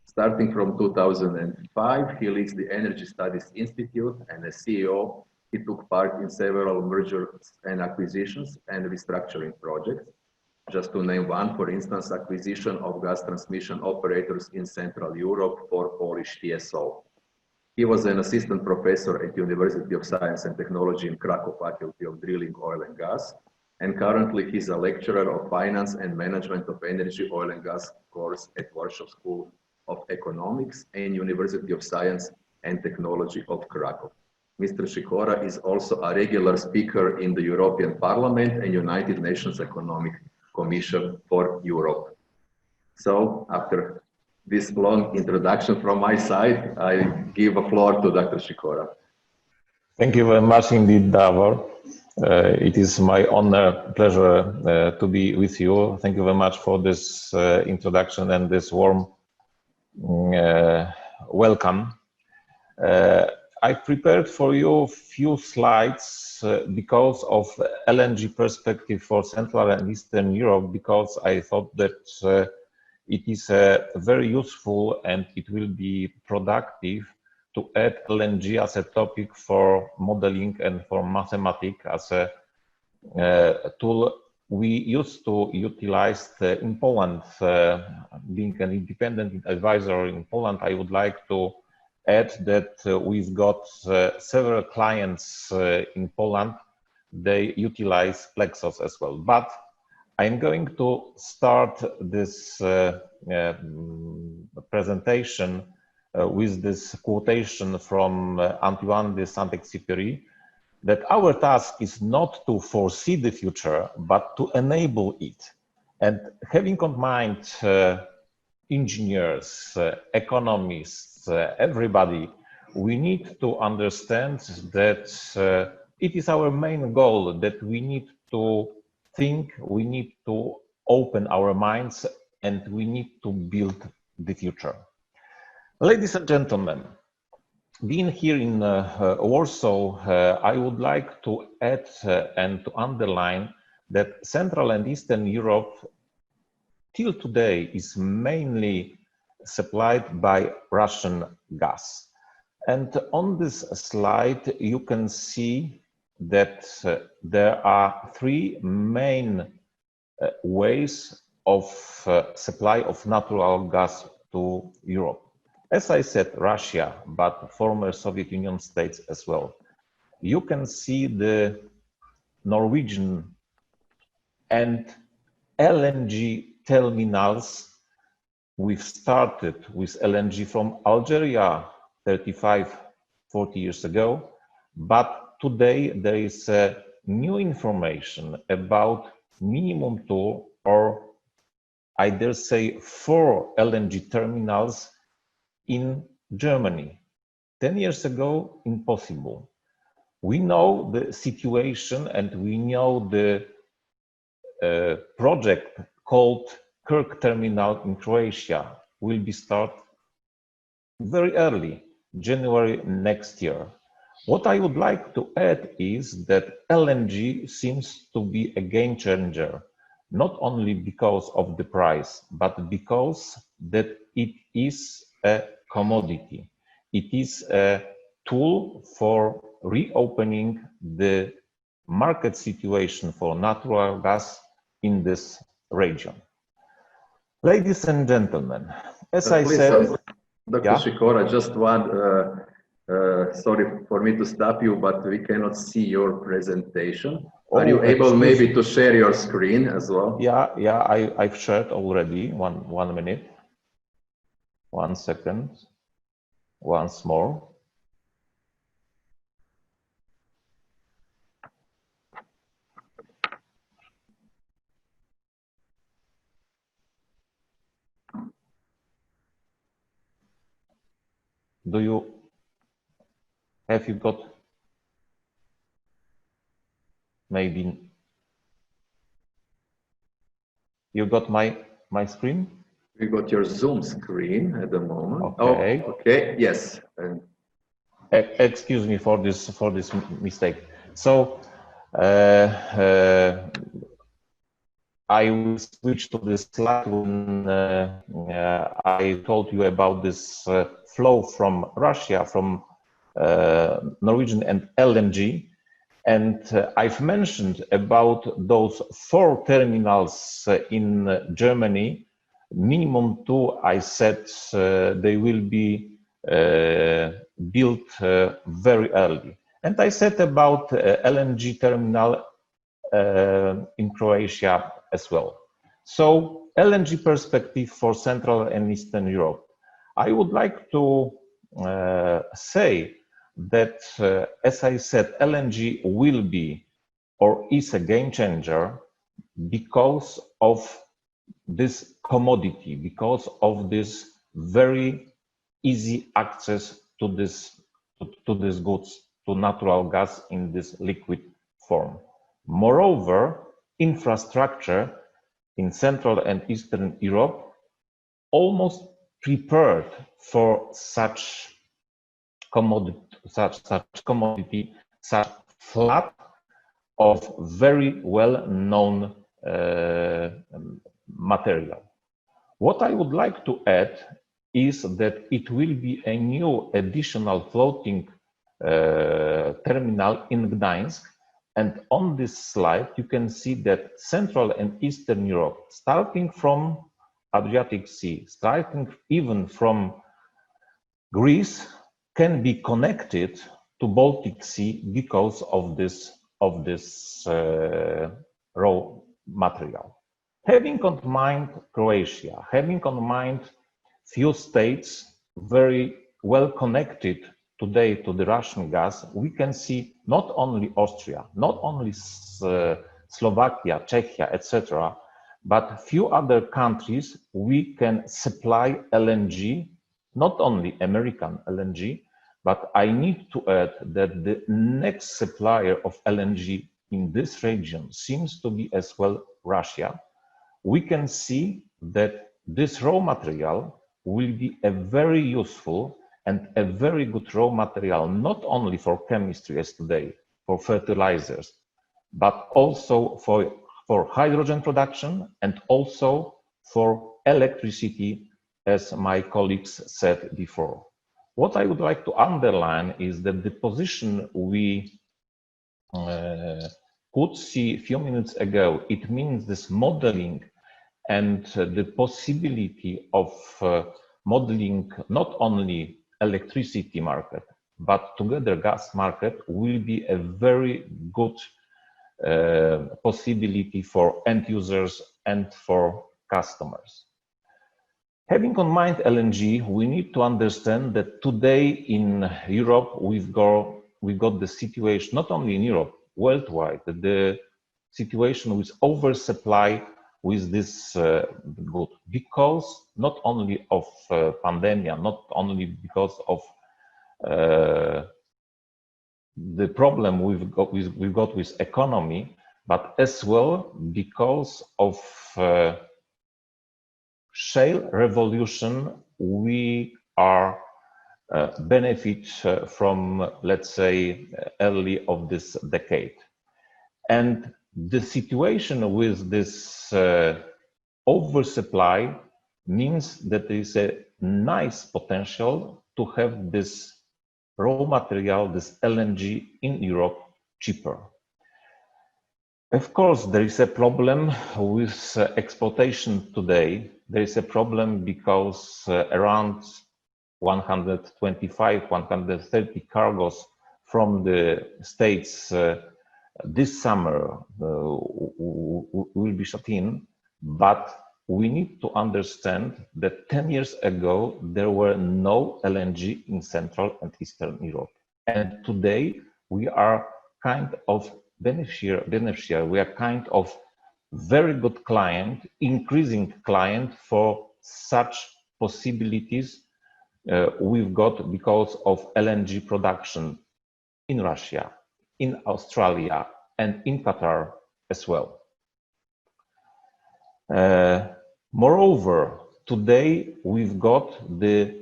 Starting from 2005, he leads the Energy Studies Institute, and as CEO, he took part in several mergers and acquisitions and restructuring projects. Just to name one, for instance, acquisition of gas transmission operators in Central Europe for Polish TSO. He was an assistant professor at University of Science and Technology in Krakow Faculty of Drilling, Oil and Gas, and currently he's a lecturer of Finance and Management of Energy, Oil and Gas course at Warsaw School of Economics and University of Science and Technology of Krakow. Mr. Sikora is also a regular speaker in the European Parliament and United Nations Economic Commission for Europe. So after this long introduction from my side, I give the floor to Dr. Sikora. Thank you very much indeed, Davor. It is my honor, pleasure to be with you. Thank you very much for this introduction and this warm welcome. I prepared for you a few slides because of LNG perspective for Central and Eastern Europe, because I thought that it is very useful and it will be productive to add LNG as a topic for modeling and for mathematics as a tool we used to utilize in Poland. Being an independent advisor in Poland, I would like to add that we've got several clients in Poland. They utilize PLEXOS as well. But I'm going to start this presentation with this quotation from Antoine de Saint-Exupéry, that our task is not to foresee the future, but to enable it. And having in mind engineers, economists, everybody, we need to understand that it is our main goal, that we need to think, we need to open our minds, and we need to build the future. Ladies and gentlemen, being here in Warsaw, I would like to add and to underline that Central and Eastern Europe till today is mainly supplied by Russian gas. And on this slide, you can see that there are three main ways of supply of natural gas to Europe. As I said, Russia, but former Soviet Union states as well. You can see the Norwegian and LNG terminals. We've started with LNG from Algeria 35, 40 years ago, but today there is new information about minimum 2, or I dare say 4 LNG terminals in Germany. 10 years ago, impossible. We know the situation and we know the project called Kirk Terminal in Croatia will be started very early, January next year. What I would like to add is that LNG seems to be a game changer, not only because of the price, but because that it is a commodity. It is a tool for reopening the market situation for natural gas in this region. Ladies and gentlemen, as I said, Dr. Sikora, just one, sorry for me to stop you, but we cannot see your presentation. Are you able maybe to share your screen as well? Yeah, I've shared already. One minute. 1 second. Once more. Have you got maybe you got my screen? We got your Zoom screen at the moment. Okay. Oh, okay. Yes. Excuse me for this mistake. So I will switch to this slide when I told you about this flow from Russia, from Norwegian and LNG. And I've mentioned about those 4 terminals in Germany. Minimum 2, I said they will be built very early. And I said about LNG terminal in Croatia as well. So LNG perspective for Central and Eastern Europe. I would like to say that, as I said, LNG will be or is a game changer because of this commodity, because of this very easy access to this goods, to natural gas in this liquid form. Moreover, infrastructure in Central and Eastern Europe almost prepared for such commodity, such flood of very well-known material. What I would like to add is that it will be a new additional floating terminal in Gdańsk. And on this slide, you can see that Central and Eastern Europe, starting from Adriatic Sea, starting even from Greece, can be connected to Baltic Sea because of this raw material. Having on mind Croatia, having on mind few states very well connected today to the Russian gas, we can see not only Austria, not only Slovakia, Czechia, etc., but few other countries we can supply LNG, not only American LNG, but I need to add that the next supplier of LNG in this region seems to be as well Russia. We can see that this raw material will be a very useful and a very good raw material, not only for chemistry as today, for fertilizers, but also for hydrogen production and also for electricity, as my colleagues said before. What I would like to underline is that the position we could see a few minutes ago, it means this modeling and the possibility of modeling not only electricity market, but together gas market will be a very good possibility for end users and for customers. Having on mind LNG, we need to understand that today in Europe, we've got the situation, not only in Europe, worldwide, the situation with oversupply with this good, because not only of pandemic, not only because of the problem we've got with economy, but as well because of shale revolution we are benefit from, let's say, early of this decade. And the situation with this oversupply means that there is a nice potential to have this raw material, this LNG in Europe cheaper. Of course, there is a problem with exploitation today. There is a problem because around 125, 130 cargos from the States this summer will be shut in, but we need to understand that 10 years ago, there were no LNG in Central and Eastern Europe. And today we are kind of beneficiary. We are kind of very good client, increasing client for such possibilities we've got because of LNG production in Russia, in Australia, and in Qatar as well. Moreover, today we've got the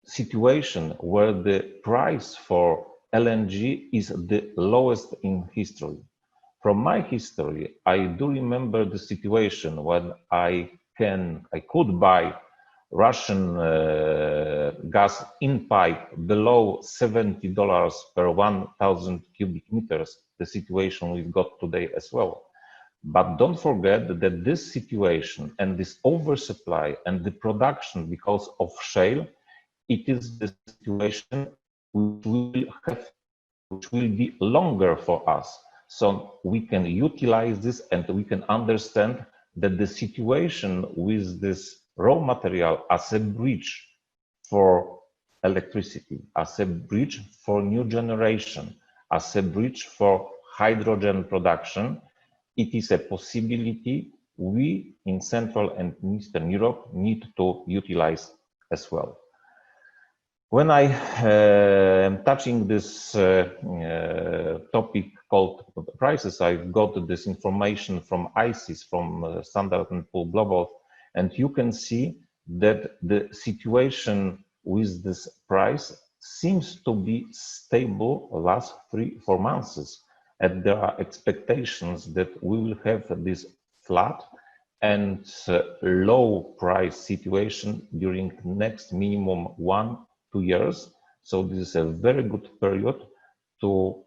situation where the price for LNG is the lowest in history. From my history, I do remember the situation when I could buy Russian gas in pipe below $70 per 1,000 cubic meters, the situation we've got today as well. But don't forget that this situation and this oversupply and the production because of shale, it is the situation which will be longer for us. So we can utilize this and we can understand that the situation with this raw material as a bridge for electricity, as a bridge for new generation, as a bridge for hydrogen production, it is a possibility we in Central and Eastern Europe need to utilize as well. When I am touching this topic called prices, I've got this information from ICIS, from Standard & Poor's Global, and you can see that the situation with this price seems to be stable the last 3-4 months, and there are expectations that we will have this flat and low price situation during next minimum 1-2 years. So this is a very good period to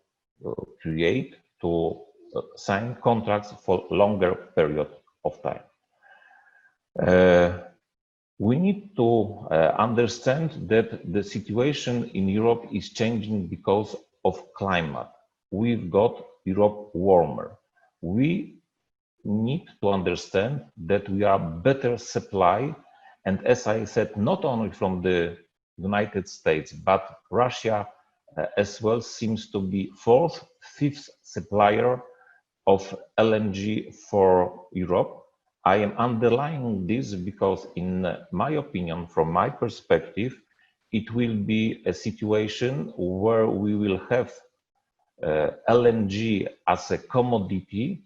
create, to sign contracts for longer period of time. We need to understand that the situation in Europe is changing because of climate. We've got Europe warmer. We need to understand that we are better supply, and as I said, not only from the United States, but Russia as well seems to be 4th, 5th supplier of LNG for Europe. I am underlining this because in my opinion, from my perspective, it will be a situation where we will have LNG as a commodity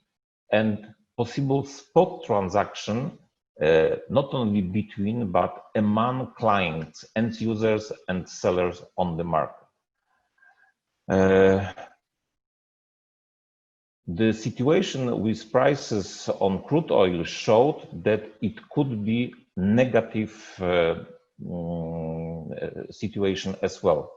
and possible spot transaction, not only between, but among clients, end users and sellers on the market. The situation with prices on crude oil showed that it could be negative situation as well.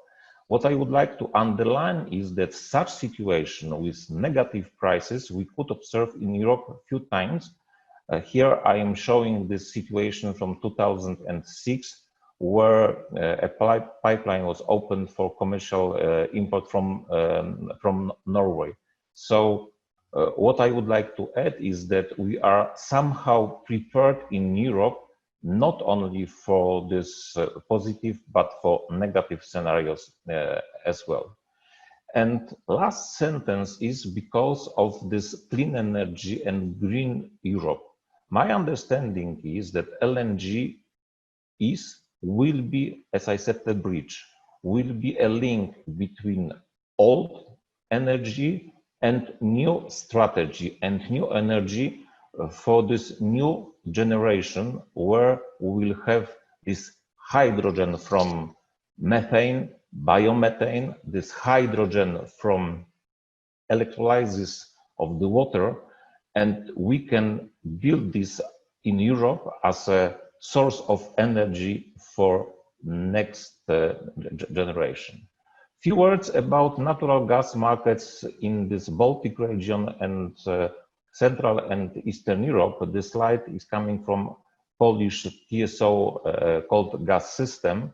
What I would like to underline is that such situation with negative prices we could observe in Europe a few times. Here I am showing this situation from 2006, where a pipeline was opened for commercial import from Norway. So what I would like to add is that we are somehow prepared in Europe not only for this positive, but for negative scenarios as well. And last sentence is because of this clean energy and green Europe. My understanding is that LNG will be, as I said, a bridge, will be a link between old energy and new strategy and new energy for this new generation, where we will have this hydrogen from methane, biomethane, this hydrogen from electrolysis of the water, and we can build this in Europe as a source of energy for next generation. Few words about natural gas markets in this Baltic region and Central and Eastern Europe. This slide is coming from Polish TSO called Gas System.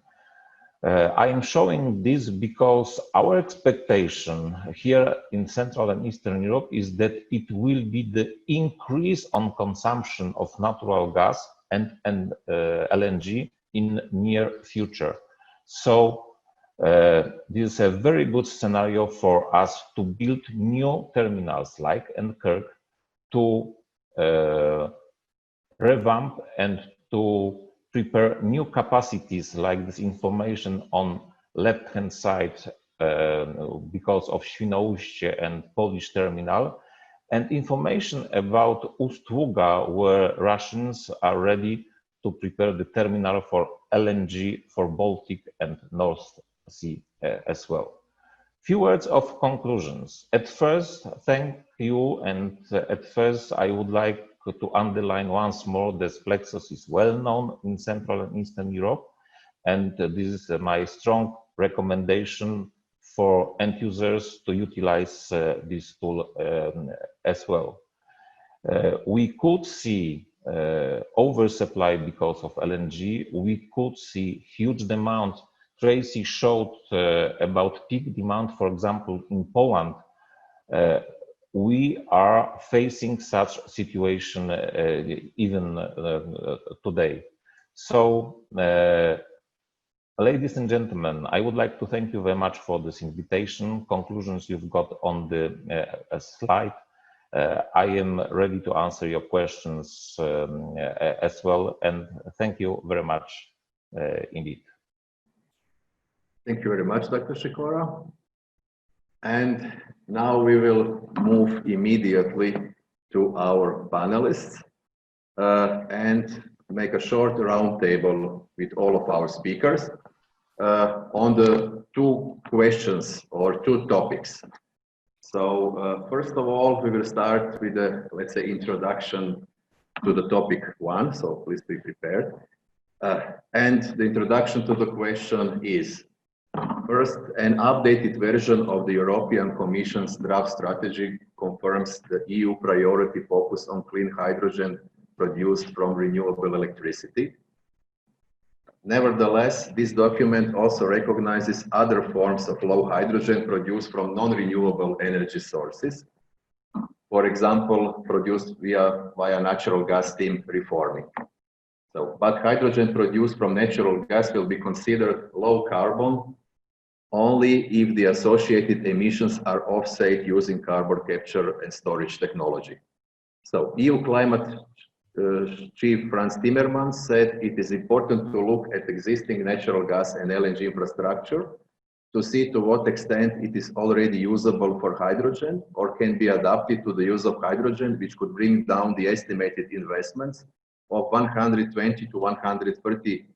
I am showing this because our expectation here in Central and Eastern Europe is that it will be the increase on consumption of natural gas and LNG in near future. So this is a very good scenario for us to build new terminals like Kirk, to revamp and to prepare new capacities like this information on left-hand side because of Świnoujście and Polish terminal, and information about Ust-Luga, where Russians are ready to prepare the terminal for LNG for Baltic and North Sea as well. Few words of conclusions. At first, thank you, and at first I would like to underline once more that PLEXOS is well known in Central and Eastern Europe, and this is my strong recommendation for end users to utilize this tool as well. We could see oversupply because of LNG. We could see huge demand. Tracy showed about peak demand, for example, in Poland. We are facing such situation even today. So Ladies and gentlemen, I would like to thank you very much for this invitation. Conclusions you've got on the slide. I am ready to answer your questions as well, and thank you very much indeed. Thank you very much, Dr. Sikora. And now we will move immediately to our panelists and make a short roundtable with all of our speakers on the two questions or two topics. So first of all, we will start with a, let's say, introduction to the topic one, so please be prepared. And the introduction to the question is, first, an updated version of the European Commission's draft strategy confirms the EU priority focus on clean hydrogen produced from renewable electricity. Nevertheless, this document also recognizes other forms of low hydrogen produced from non-renewable energy sources. For example, produced via natural gas steam reforming. So, but hydrogen produced from natural gas will be considered low carbon only if the associated emissions are offset using carbon capture and storage technology. So EU climate Chief Franz Timmermans said it is important to look at existing natural gas and LNG infrastructure to see to what extent it is already usable for hydrogen or can be adapted to the use of hydrogen, which could bring down the estimated investments of 120 to 130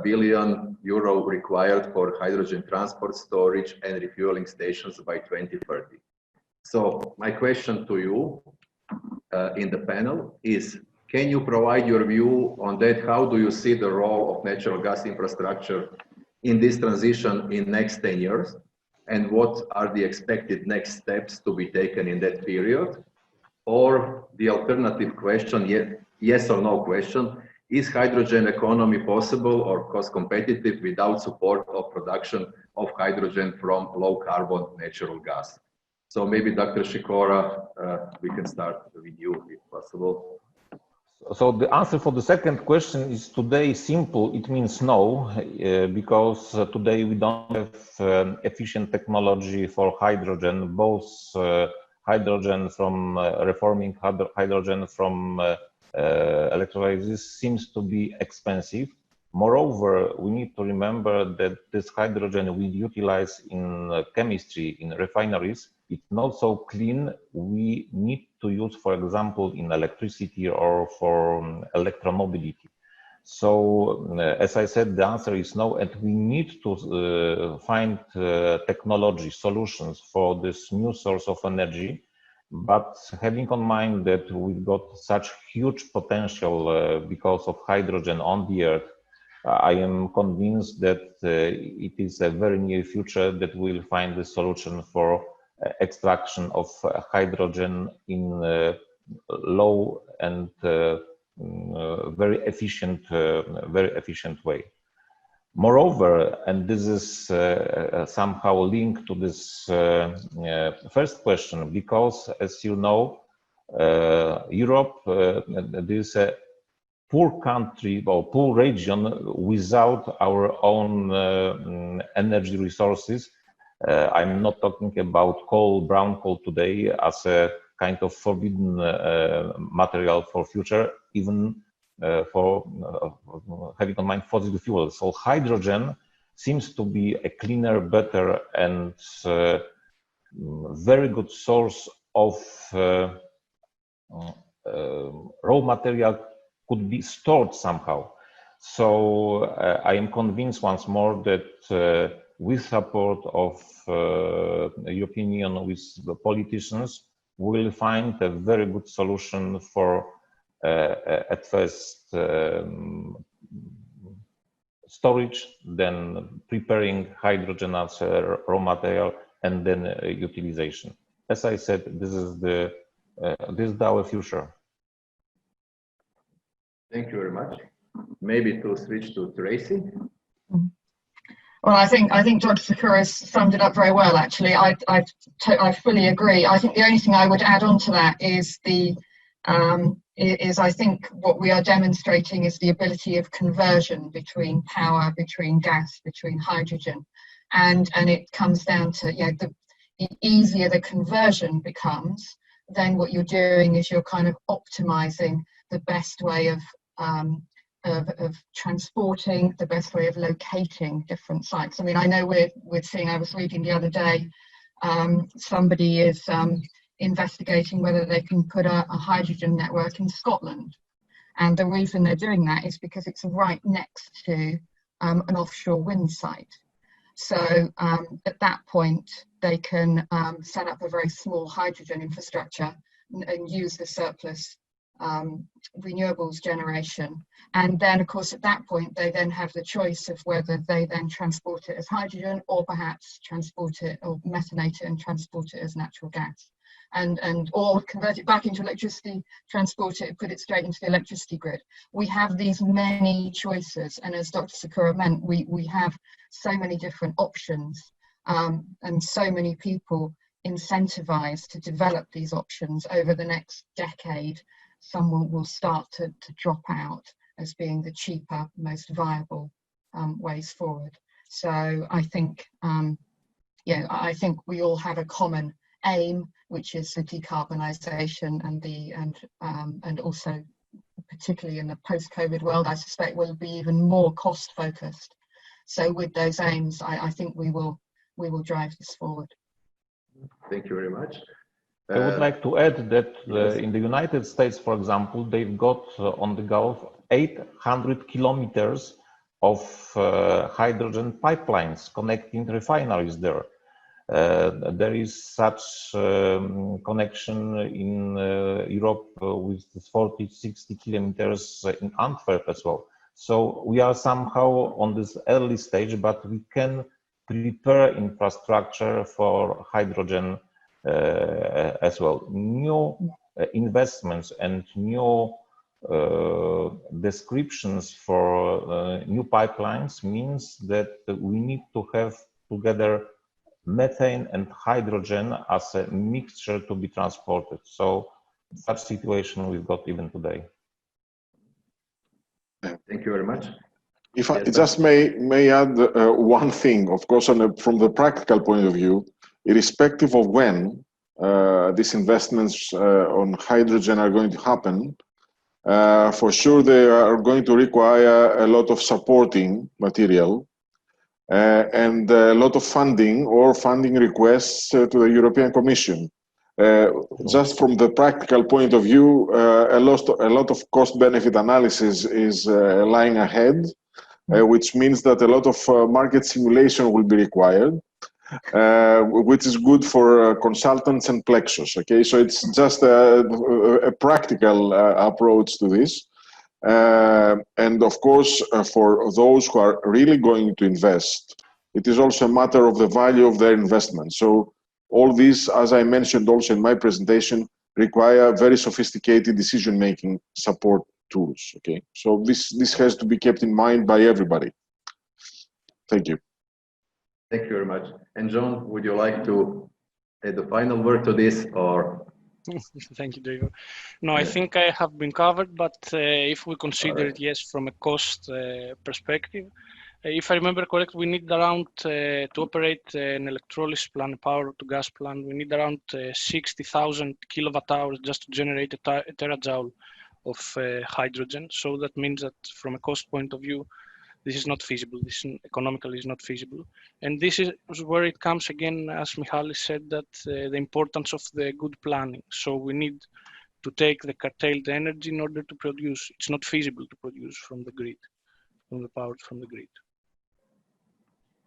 billion euro required for hydrogen transport, storage and refueling stations by 2030. So my question to you in the panel is, can you provide your view on that? How do you see the role of natural gas infrastructure in this transition in next 10 years? And what are the expected next steps to be taken in that period? Or the alternative question, yes or no question, is hydrogen economy possible or cost competitive without support of production of hydrogen from low carbon natural gas? So maybe Dr. Sikora, we can start with you if possible. So the answer for the second question is today simple. It means no, because today we don't have efficient technology for hydrogen, both hydrogen from reforming hydrogen from electrolysis seems to be expensive. Moreover, we need to remember that this hydrogen we utilize in chemistry, in refineries, it's not so clean. We need to use, for example, in electricity or for electromobility. So, as I said, the answer is no, and we need to find technology solutions for this new source of energy. But having in mind that we've got such huge potential because of hydrogen on the Earth, I am convinced that it is a very near future that we'll find the solution for extraction of hydrogen in low and very efficient way. Moreover, and this is somehow linked to this first question, because as you know, Europe, there is a poor country or poor region without our own energy resources. I'm not talking about coal, brown coal today as a kind of forbidden material for future, even for having in mind fossil fuels. So hydrogen seems to be a cleaner, better and very good source of raw material could be stored somehow. So I am convinced once more that with support of European Union, with the politicians, we will find a very good solution for at first storage, then preparing hydrogen as a raw material, and then utilization. As I said, this is our future. Thank you very much. Maybe to switch to Tracy. Well, I think Dr. Sikora has summed it up very well. Actually, I fully agree. I think the only thing I would add on to that is the is I think what we are demonstrating is the ability of conversion between power, between gas, between hydrogen, and it comes down to, you know, the easier the conversion becomes, then what you're doing is you're kind of optimizing the best way of transporting, the best way of locating different sites. I mean, I know we're seeing, I was reading the other day, somebody is investigating whether they can put a hydrogen network in Scotland. And the reason they're doing that is because it's right next to an offshore wind site. So at that point, they can set up a very small hydrogen infrastructure and use the surplus renewables generation. And then, of course, at that point, they then have the choice of whether they then transport it as hydrogen or perhaps transport it or methanate it and transport it as natural gas. Or convert it back into electricity, transport it, put it straight into the electricity grid. We have these many choices, and as Dr. Sakura meant, we have so many different options, and so many people incentivized to develop these options over the next decade. Some will start to drop out as being the cheaper, most viable ways forward. So I think, yeah, I think we all have a common aim, which is the decarbonisation and also particularly in the post-COVID world, I suspect will be even more cost-focused. So with those aims, I think we will drive this forward. Thank you very much. I would like to add that in the United States, for example, they've got on the Gulf 800 kilometers of hydrogen pipelines connecting refineries there. There is such connection in Europe with 40, 60 kilometers in Antwerp as well. So we are somehow on this early stage, but we can prepare infrastructure for hydrogen as well. New investments and new descriptions for new pipelines means that we need to have together methane and hydrogen as a mixture to be transported. So such situation we've got even today. Thank you very much. If I just may add one thing, of course, from the practical point of view, irrespective of when these investments on hydrogen are going to happen, for sure they are going to require a lot of supporting material and a lot of funding or funding requests to the European Commission. Just from the practical point of view, a lot of cost-benefit analysis is lying ahead, which means that a lot of market simulation will be required, which is good for consultants and PLEXOS. Okay, so it's just a practical approach to this. And of course, for those who are really going to invest, it is also a matter of the value of their investment. So all these, as I mentioned also in my presentation, require very sophisticated decision-making support tools. Okay, so this has to be kept in mind by everybody. Thank you. Thank you very much. And John, would you like to add the final word to this, or? Thank you, Diego. No, I think I have been covered, but if we consider it, yes, from a cost perspective, if I remember correctly, we need around, to operate an electrolysis plant, power to gas plant, we need around 60,000 kilowatt hours just to generate a terajoule of hydrogen. So that means that from a cost point of view, this is not feasible. This economically is not feasible. And this is where it comes again, as Michalis said, that the importance of the good planning. So we need to take the curtailed energy in order to produce. It's not feasible to produce from the grid, from the power from the grid.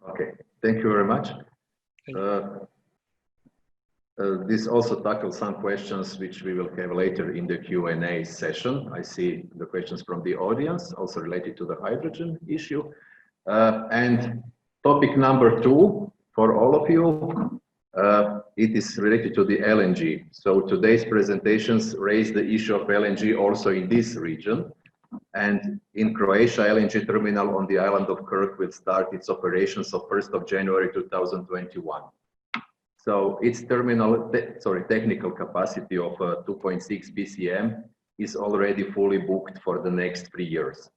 Okay, thank you very much. This also tackles some questions which we will have later in the Q&A session. I see the questions from the audience, also related to the hydrogen issue. And topic number 2 for all of you, it is related to the LNG. So today's presentations raise the issue of LNG also in this region. And in Croatia, LNG terminal on the island of Krk will start its operations of 1st of January 2021. So its technical capacity of 2.6 BCM is already fully booked for the next 3 years.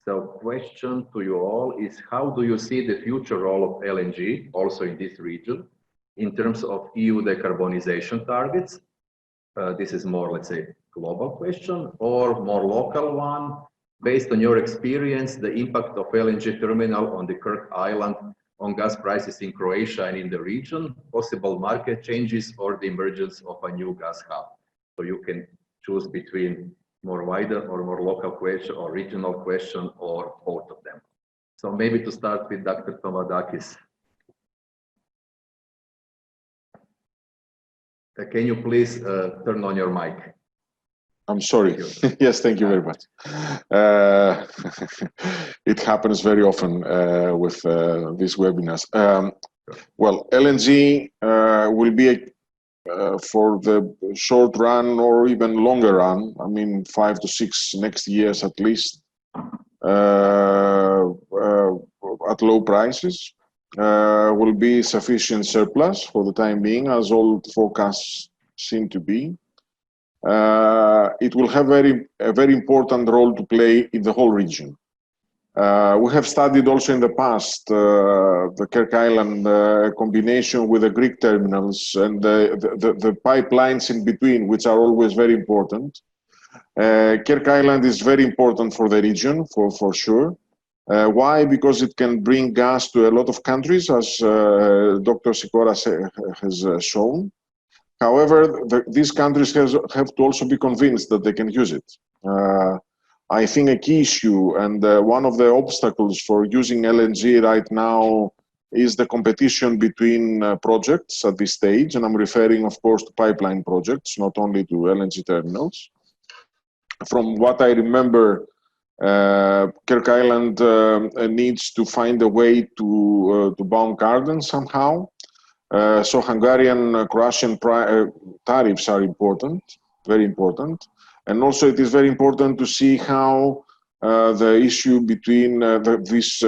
So question to you all is, how do you see the future role of LNG also in this region in terms of EU decarbonization targets? This is more, let's say, global question or more local one. Based on your experience, the impact of LNG terminal on the Kirk Island on gas prices in Croatia and in the region, possible market changes or the emergence of a new gas hub. So you can choose between more wider or more local question or regional question or both of them. So maybe to start with Dr. Tomadakis. Can you please turn on your mic? I'm sorry. Yes, thank you very much. It happens very often with these webinars. Well, LNG will be for the short run or even longer run, I mean 5 to 6 next years at least, at low prices, will be sufficient surplus for the time being, as all forecasts seem to be. It will have a very important role to play in the whole region. We have studied also in the past the Kirk Island combination with the Greek terminals and the pipelines in between, which are always very important. Kirk Island is very important for the region, for sure. Why? Because it can bring gas to a lot of countries, as Dr. Sikora has shown. However, these countries have to also be convinced that they can use it. I think a key issue and one of the obstacles for using LNG right now is the competition between projects at this stage. And I'm referring, of course, to pipeline projects, not only to LNG terminals. From what I remember, Kirk Island needs to find a way to Baumgarten somehow. So Hungarian, Croatian tariffs are important, very important. And also it is very important to see how the issue between this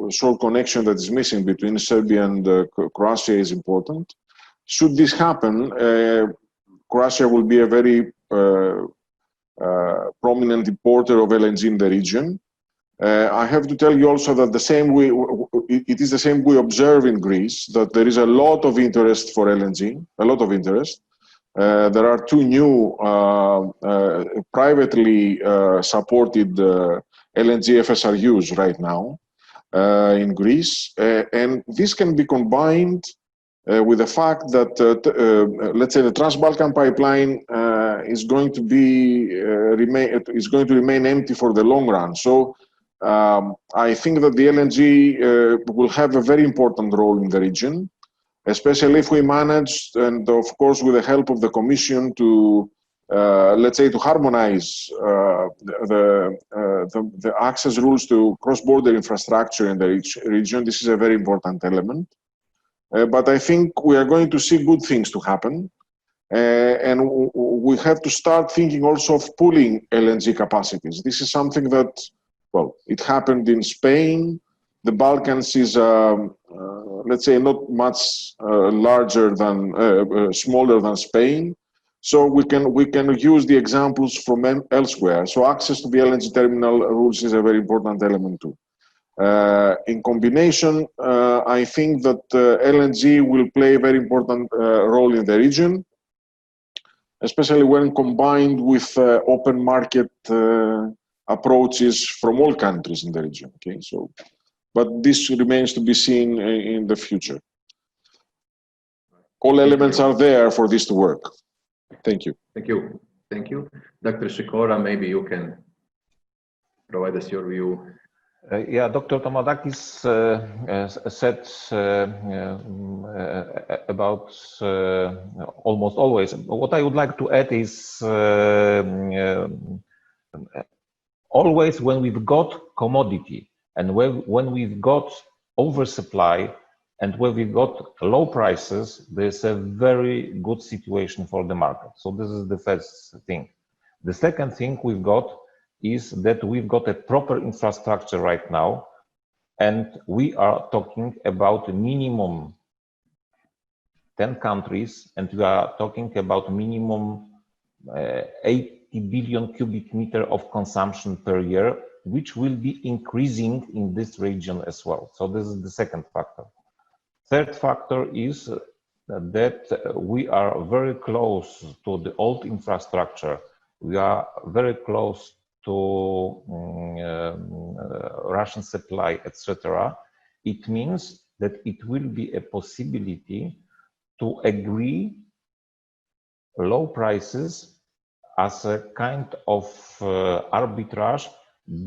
short connection that is missing between Serbia and Croatia is important. Should this happen, Croatia will be a very prominent importer of LNG in the region. I have to tell you also that the same way, it is the same we observe in Greece, that there is a lot of interest for LNG, a lot of interest. There are 2 new privately supported LNG FSRUs right now in Greece. And this can be combined with the fact that, let's say, the Trans-Balkan pipeline is going to remain empty for the long run. So I think that the LNG will have a very important role in the region, especially if we manage, and of course with the help of the Commission, to let's say to harmonize the access rules to cross-border infrastructure in the region. This is a very important element. But I think we are going to see good things to happen. And we have to start thinking also of pooling LNG capacities. This is something that, well, it happened in Spain. The Balkans is, let's say, not much larger than, smaller than Spain. So we can use the examples from elsewhere. So access to the LNG terminal rules is a very important element too. In combination, I think that LNG will play a very important role in the region, especially when combined with open market approaches from all countries in the region. Okay, so, but this remains to be seen in the future. All elements are there for this to work. Thank you. Thank you. Thank you. Dr. Sikora, maybe you can provide us your view. Yeah, Dr. Tomadakis said about almost always. What I would like to add is always when we've got commodity and when we've got oversupply and when we've got low prices, there's a very good situation for the market. So this is the first thing. The second thing we've got is that we've got a proper infrastructure right now, and we are talking about a minimum 10 countries, and we are talking about minimum 80 billion cubic meter of consumption per year, which will be increasing in this region as well. So this is the second factor. Third factor is that we are very close to the old infrastructure. We are very close to Russian supply, etc. It means that it will be a possibility to agree low prices as a kind of arbitrage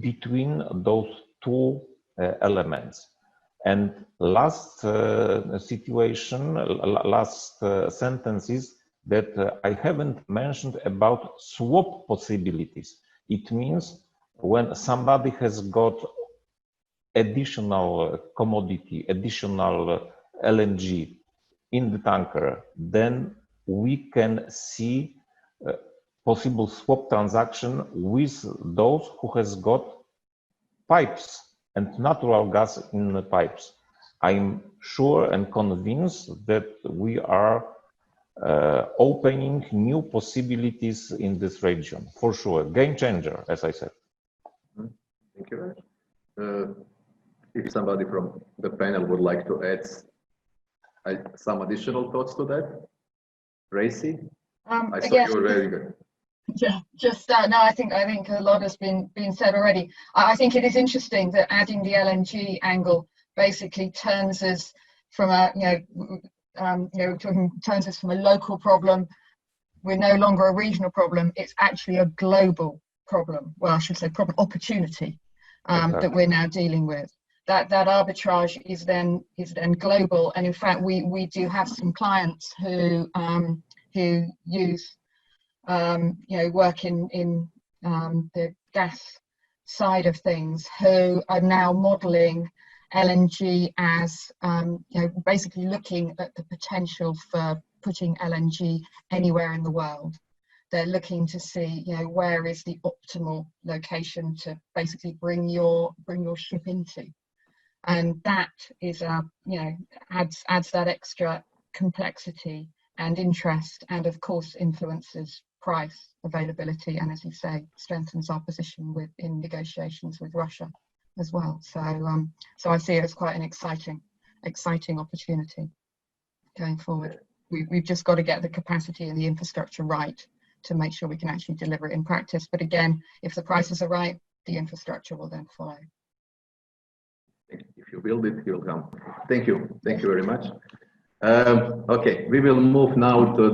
between those two elements. And last situation, last sentence is that I haven't mentioned about swap possibilities. It means when somebody has got additional commodity, additional LNG in the tanker, then we can see possible swap transaction with those who has got pipes and natural gas in the pipes. I'm sure and convinced that we are opening new possibilities in this region, for sure. Game changer, as I said. Thank you. If somebody from the panel would like to add some additional thoughts to that, Tracy? I saw you were very good. Yeah, just no, I think a lot has been said already. I think it is interesting that adding the LNG angle basically turns us from a turns us from a local problem. We're no longer a regional problem. It's actually a global problem. Well, I should say problem opportunity that we're now dealing with. That arbitrage is then global, and in fact we do have some clients who use work in the gas side of things, who are now modelling LNG as basically looking at the potential for putting LNG anywhere in the world. They're looking to see where is the optimal location to basically bring your ship into, and that is adds that extra complexity and interest, and of course influences price, availability, and as you say, strengthens our position in negotiations with Russia as well. So I see it as quite an exciting opportunity going forward. We've just got to get the capacity and the infrastructure right to make sure we can actually deliver it in practice. But again, if the prices are right, the infrastructure will then follow. If you build it, it will come. Thank you very much. Okay, we will move now to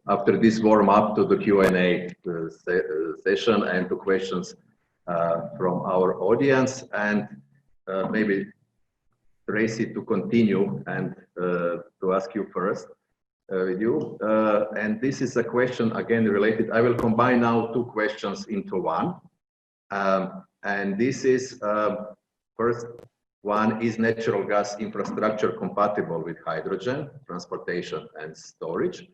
after this warm up to the Q&A session and to questions from our audience, and maybe Tracy to continue and to ask you first with you. And this is a question again related. I will combine now two questions into one. And this is first one, is natural gas infrastructure compatible with hydrogen transportation and storage?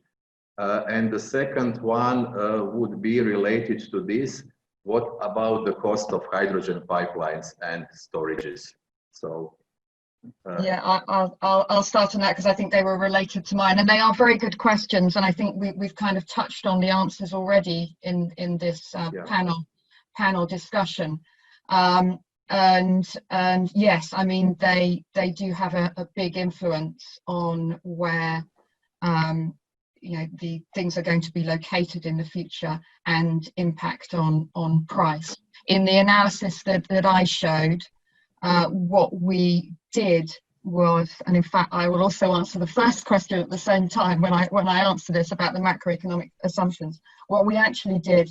And the second one would be related to this. What about the cost of hydrogen pipelines and storages? So yeah, I'll start on that because I think they were related to mine, and they are very good questions, and I think we've kind of touched on the answers already in this panel discussion. And yes, I mean they do have a big influence on where the things are going to be located in the future and impact on price. In the analysis that I showed, what we did was, and in fact I will also answer the first question at the same time when I answer this about the macroeconomic assumptions. What we actually did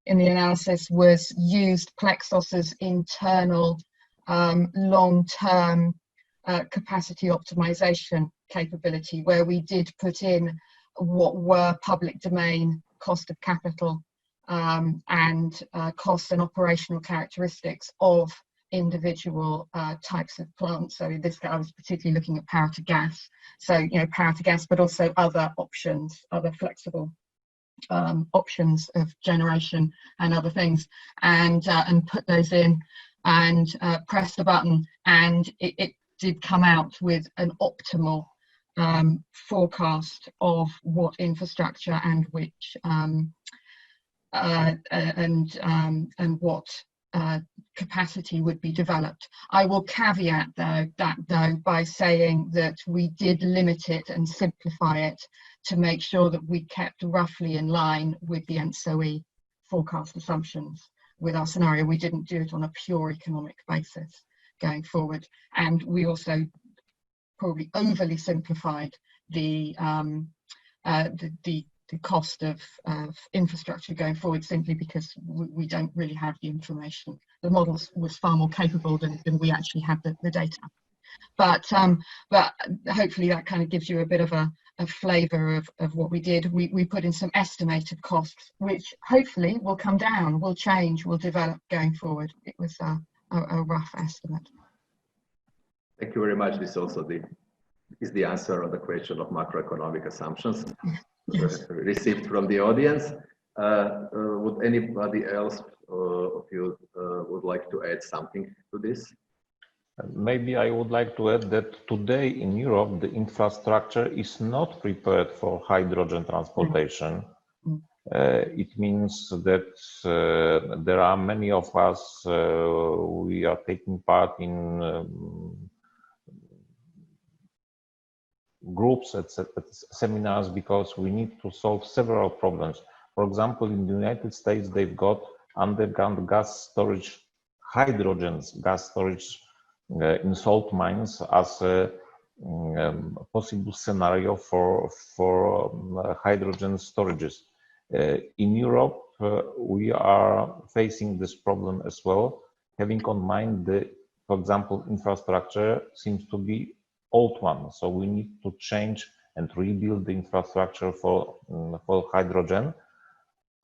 in the analysis was used PLEXOS's internal long-term capacity optimization capability, where we did put in what were public domain cost of capital and cost and operational characteristics of individual types of plants. So in this case, I was particularly looking at power to gas. So power to gas, but also other options, other flexible options of generation and other things, and put those in and press the button, and it did come out with an optimal forecast of what infrastructure and which and what capacity would be developed. I will caveat though by saying that we did limit it and simplify it to make sure that we kept roughly in line with the ENTSO-E forecast assumptions with our scenario. We didn't do it on a pure economic basis going forward, and we also probably overly simplified the cost of infrastructure going forward, simply because we don't really have the information. The model was far more capable than we actually had the data. But hopefully that kind of gives you a bit of a flavour of what we did. We put in some estimated costs, which hopefully will come down, will change, will develop going forward. It was a rough estimate. Thank you very much. This also is the answer on the question of macroeconomic assumptions. Yes. Received from the audience. Would anybody else of you would like to add something to this? Maybe I would like to add that today in Europe, the infrastructure is not prepared for hydrogen transportation. It means that there are many of us, we are taking part in groups at seminars because we need to solve several problems. For example, in the United States, they've got underground gas storage, gas storage in salt mines as a possible scenario for hydrogen storages. In Europe, we are facing this problem as well, having on mind for example, infrastructure seems to be old one, so we need to change and rebuild the infrastructure for hydrogen.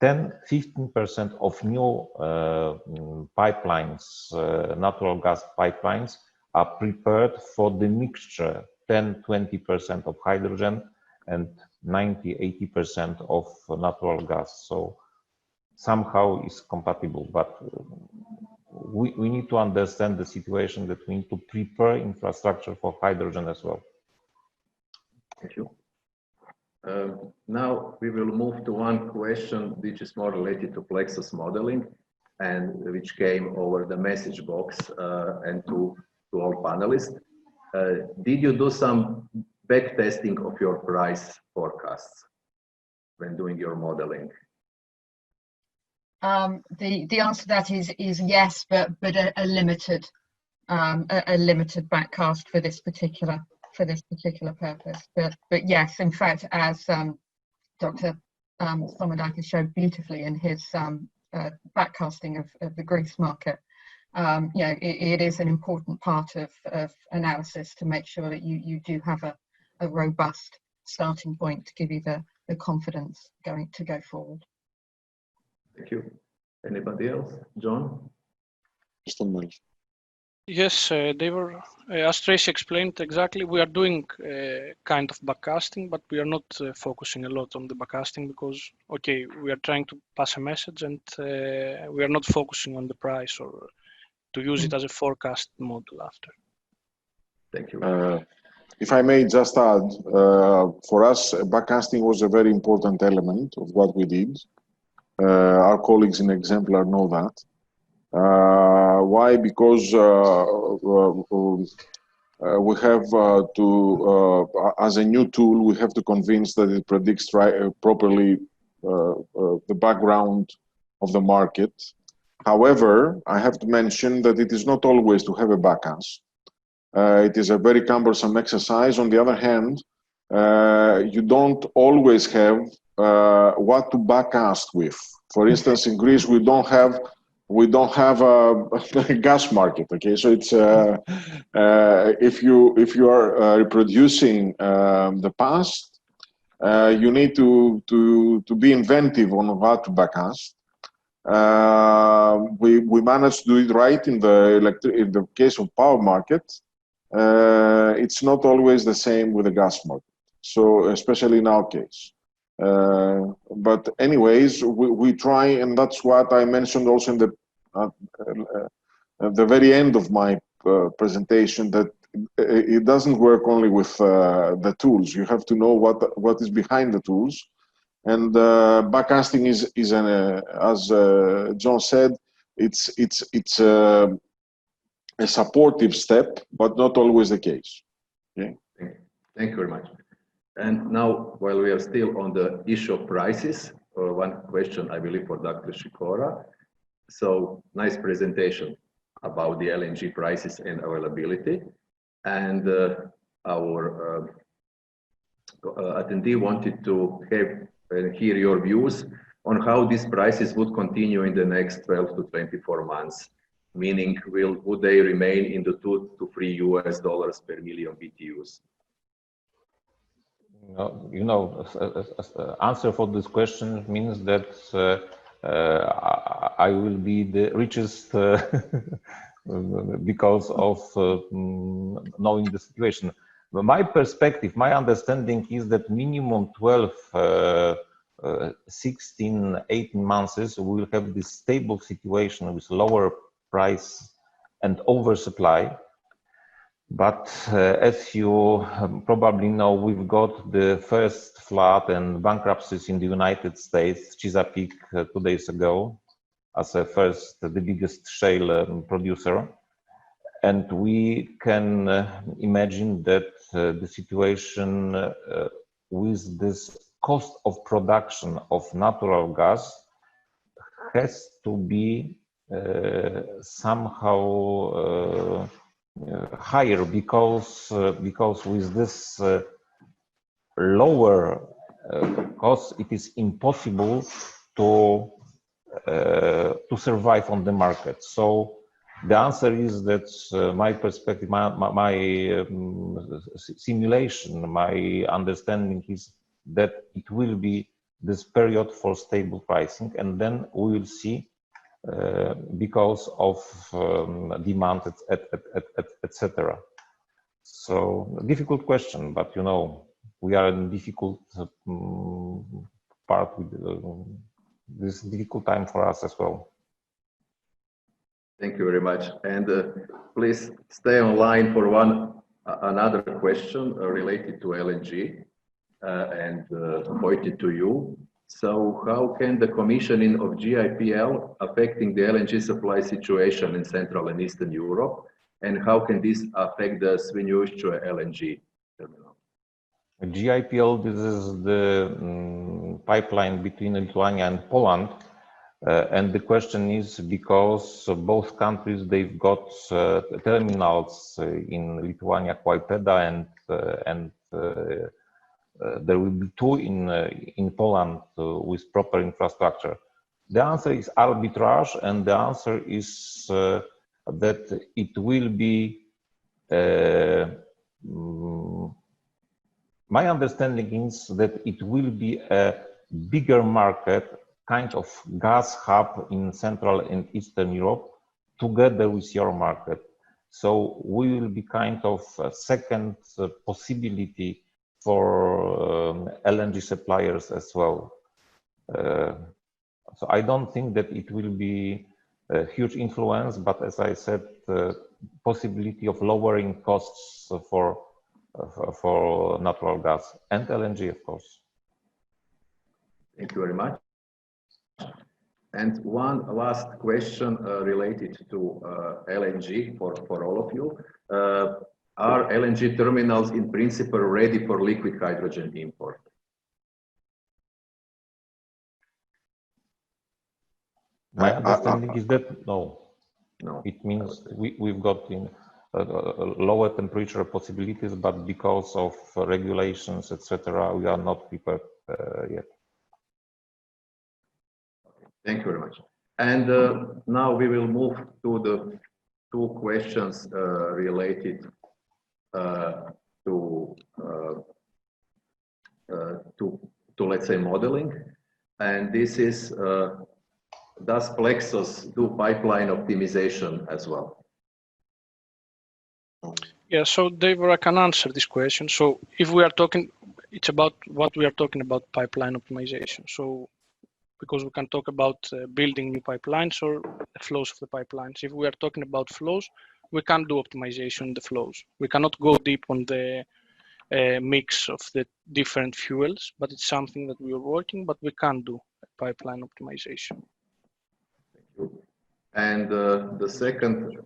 10–15% of new pipelines, natural gas pipelines, are prepared for the mixture 10–20% of hydrogen and 90–80% of natural gas. So somehow it's compatible, but we need to understand the situation that we need to prepare infrastructure for hydrogen as well. Thank you. Now we will move to one question which is more related to PLEXOS modeling and which came over the message box and to all panelists. Did you do some back testing of your price forecasts when doing your modeling? The answer to that is yes, but a limited backcast for this particular purpose. But yes, in fact, as Dr. Somodakis showed beautifully in his backcasting of the Greece market, it is an important part of analysis to make sure that you do have a robust starting point to give you the confidence to go forward. Thank you. Anybody else? John? Yes, they were, as Tracy explained exactly, we are doing kind of backcasting, but we are not focusing a lot on the backcasting because, okay, we are trying to pass a message and we are not focusing on the price or to use it as a forecast model after. Thank you. If I may just add, for us, backcasting was a very important element of what we did. Our colleagues in Exemplar know that. Why? Because we have to, as a new tool, we have to convince that it predicts properly the background of the market. However, I have to mention that it is not always to have a backcast. It is a very cumbersome exercise. On the other hand, you don't always have what to backcast with. For instance, in Greece, we don't have a gas market. Okay, so it's if you are reproducing the past, you need to be inventive on what to backcast. We managed to do it right in the case of power market. It's not always the same with the gas market. So especially in our case. But anyways, we try, and that's what I mentioned also in at the very end of my presentation, that it doesn't work only with the tools. You have to know what is behind the tools. And backcasting is as John said, it's a supportive step, but not always the case. Okay. Thank you very much. And now, while we are still on the issue of prices, one question I believe for Dr. Sikora. So nice presentation about the LNG prices and availability. And our attendee wanted to hear your views on how these prices would continue in the next 12 to 24 months. Meaning, would they remain in the $2 to $3 US per million BTUs? Answer for this question means that I will be the richest because of knowing the situation. My perspective, my understanding is that minimum 12, 16, 18 months we will have this stable situation with lower price and oversupply. But as you probably know, we've got the first flood and bankruptcies in the United States, Chesapeake 2 days ago, as the biggest shale producer. And we can imagine that the situation with this cost of production of natural gas has to be somehow higher because with this lower cost, it is impossible to survive on the market. So the answer is that my perspective, my simulation, my understanding is that it will be this period for stable pricing, and then we will see because of demand, etc. So difficult question, but we are in difficult part with this difficult time for us as well. Thank you very much, and please stay online for another question related to LNG and pointed to you. So how can the commissioning of GIPL affecting the LNG supply situation in Central and Eastern Europe? And how can this affect the Świnoujście LNG terminal? GIPL, this is the pipeline between Lithuania and Poland. And the question is because both countries, they've got terminals in Lithuania, Klaipėda, and there will be two in Poland with proper infrastructure. The answer is arbitrage, and the answer is that it will be, my understanding is that it will be a bigger market, kind of gas hub in Central and Eastern Europe, together with your market. So we will be kind of a second possibility for LNG suppliers as well. So I don't think that it will be a huge influence, but as I said, the possibility of lowering costs for natural gas and LNG, of course. Thank you very much. And one last question related to LNG for all of you. Are LNG terminals in principle ready for liquid hydrogen import? My understanding is that no. No. It means we've got in lower temperature possibilities, but because of regulations, etc., we are not prepared yet. Thank you very much. And now we will move to the two questions related to let's say modeling, and this is does PLEXOS do pipeline optimization as well? Yeah, so Dave, I can answer this question. So if we are talking, it's about what we are talking about pipeline optimization. So because we can talk about building new pipelines or the flows of the pipelines. If we are talking about flows, we can't do optimization in the flows. We cannot go deep on the mix of the different fuels, but it's something that we are working, but we can do pipeline optimization. Thank you. And the second,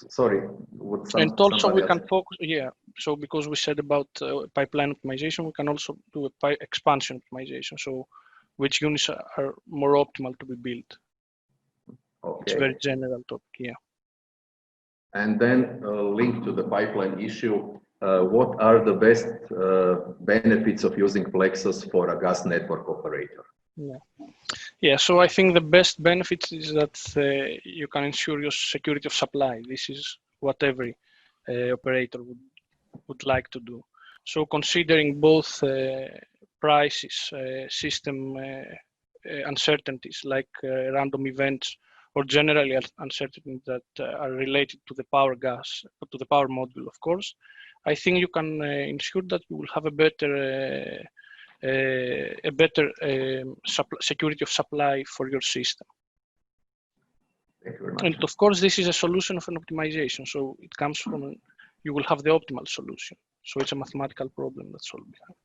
sorry, what and also we can else? focus, yeah, so because we said about pipeline optimization, we can also do a expansion optimization, so which units are more optimal to be built. Okay. It's a very general topic, yeah. And then linked to the pipeline issue, what are the best benefits of using PLEXOS for a gas network operator? Yeah, so I think the best benefit is that you can ensure your security of supply. This is what every operator would like to do. So considering both prices, system uncertainties like random events, or generally uncertainties that are related to the power module, of course, I think you can ensure that you will have a better security of supply for your system. Thank you very much. And of course, this is a solution of an optimization. So it comes from, you will have the optimal solution. So it's a mathematical problem that's solved behind.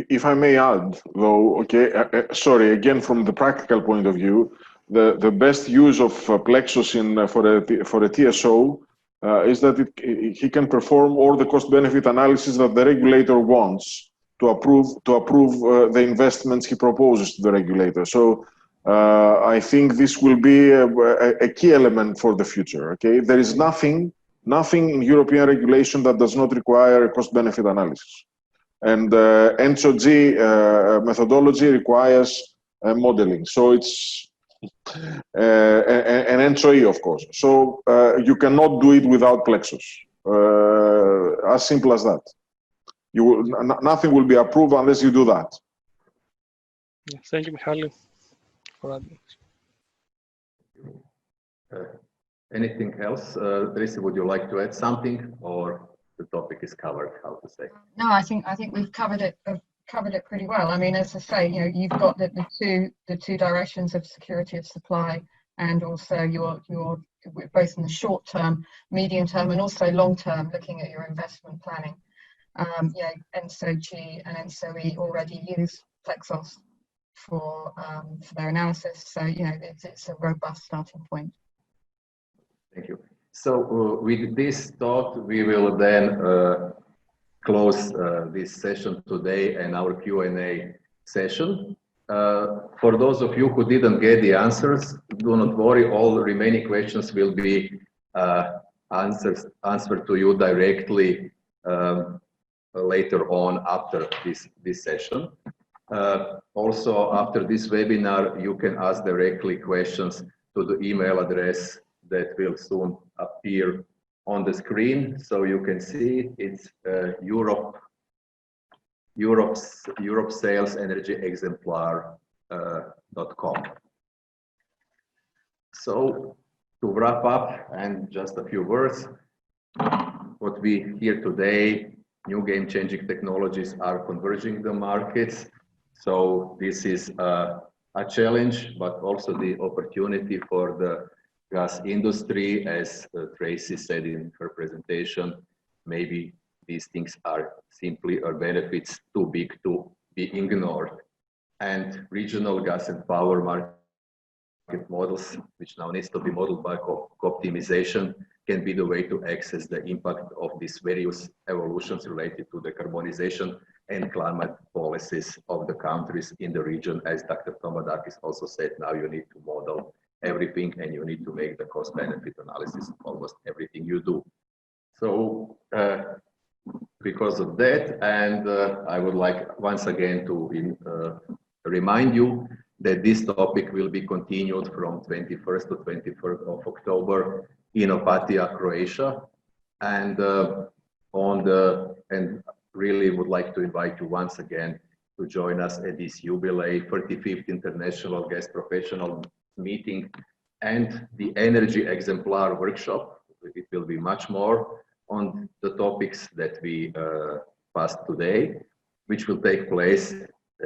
If I may add, though, okay, sorry, again, from the practical point of view, the best use of PLEXOS for a TSO is that he can perform all the cost-benefit analysis that the regulator wants to approve the investments he proposes to the regulator. So I think this will be a key element for the future. Okay, there is nothing in European regulation that does not require a cost-benefit analysis, and NSOG methodology requires modeling. So it's an NSOE, of course. So you cannot do it without PLEXOS. As simple as that. Nothing will be approved unless you do that. Thank you, Mihaly, for adding. Anything else? Tracy, would you like to add something, or the topic is covered? How to say? No, I think we've covered it pretty well. I mean, as I say, you know, you've got the two directions of security of supply, and also your both in the short term, medium term, and also long term, looking at your investment planning. Yeah, NSOG and NSOE already use PLEXOS for their analysis, so you know it's a robust starting point. Thank you. So with this thought, we will then close this session today and our Q&A session. For those of you who didn't get the answers, do not worry. All remaining questions will be answered to you directly later on after this session. Also, after this webinar, you can ask directly questions to the email address that will soon appear on the screen, so you can see it's Europe Sales Energy Exemplar.com. So to wrap up, and just a few words, what we hear today, new game-changing technologies are converging the markets. So this is a challenge, but also the opportunity for the gas industry, as Tracy said in her presentation. Maybe these things are simply or benefits too big to be ignored. And regional gas and power market models, which now needs to be modeled by optimization, can be the way to access the impact of these various evolutions related to decarbonization and climate policies of the countries in the region. As Dr. Tomadakis also said, now you need to model everything, and you need to make the cost-benefit analysis of almost everything you do. So because of that, and I would like once again to remind you that this topic will be continued from 21st to 23rd of October in Opatija, Croatia, and really would like to invite you once again to join us at this jubilee 35th International Gas Professional Meeting and the Energy Exemplar workshop. It will be much more on the topics that we passed today, which will take place,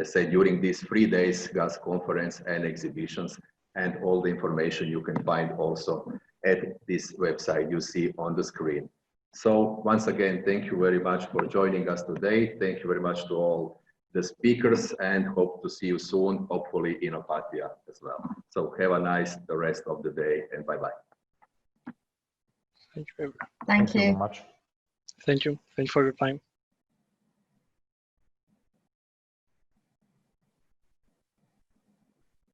say, during these 3 days gas conference and exhibitions, and all the information you can find also at this website you see on the screen. So once again, thank you very much for joining us today. Thank you very much to all the speakers, and hope to see you soon, hopefully in Opatija as well. So have a nice the rest of the day, and bye-bye. Thank you. Thank you. Very much. Thank you. Thank you for your time.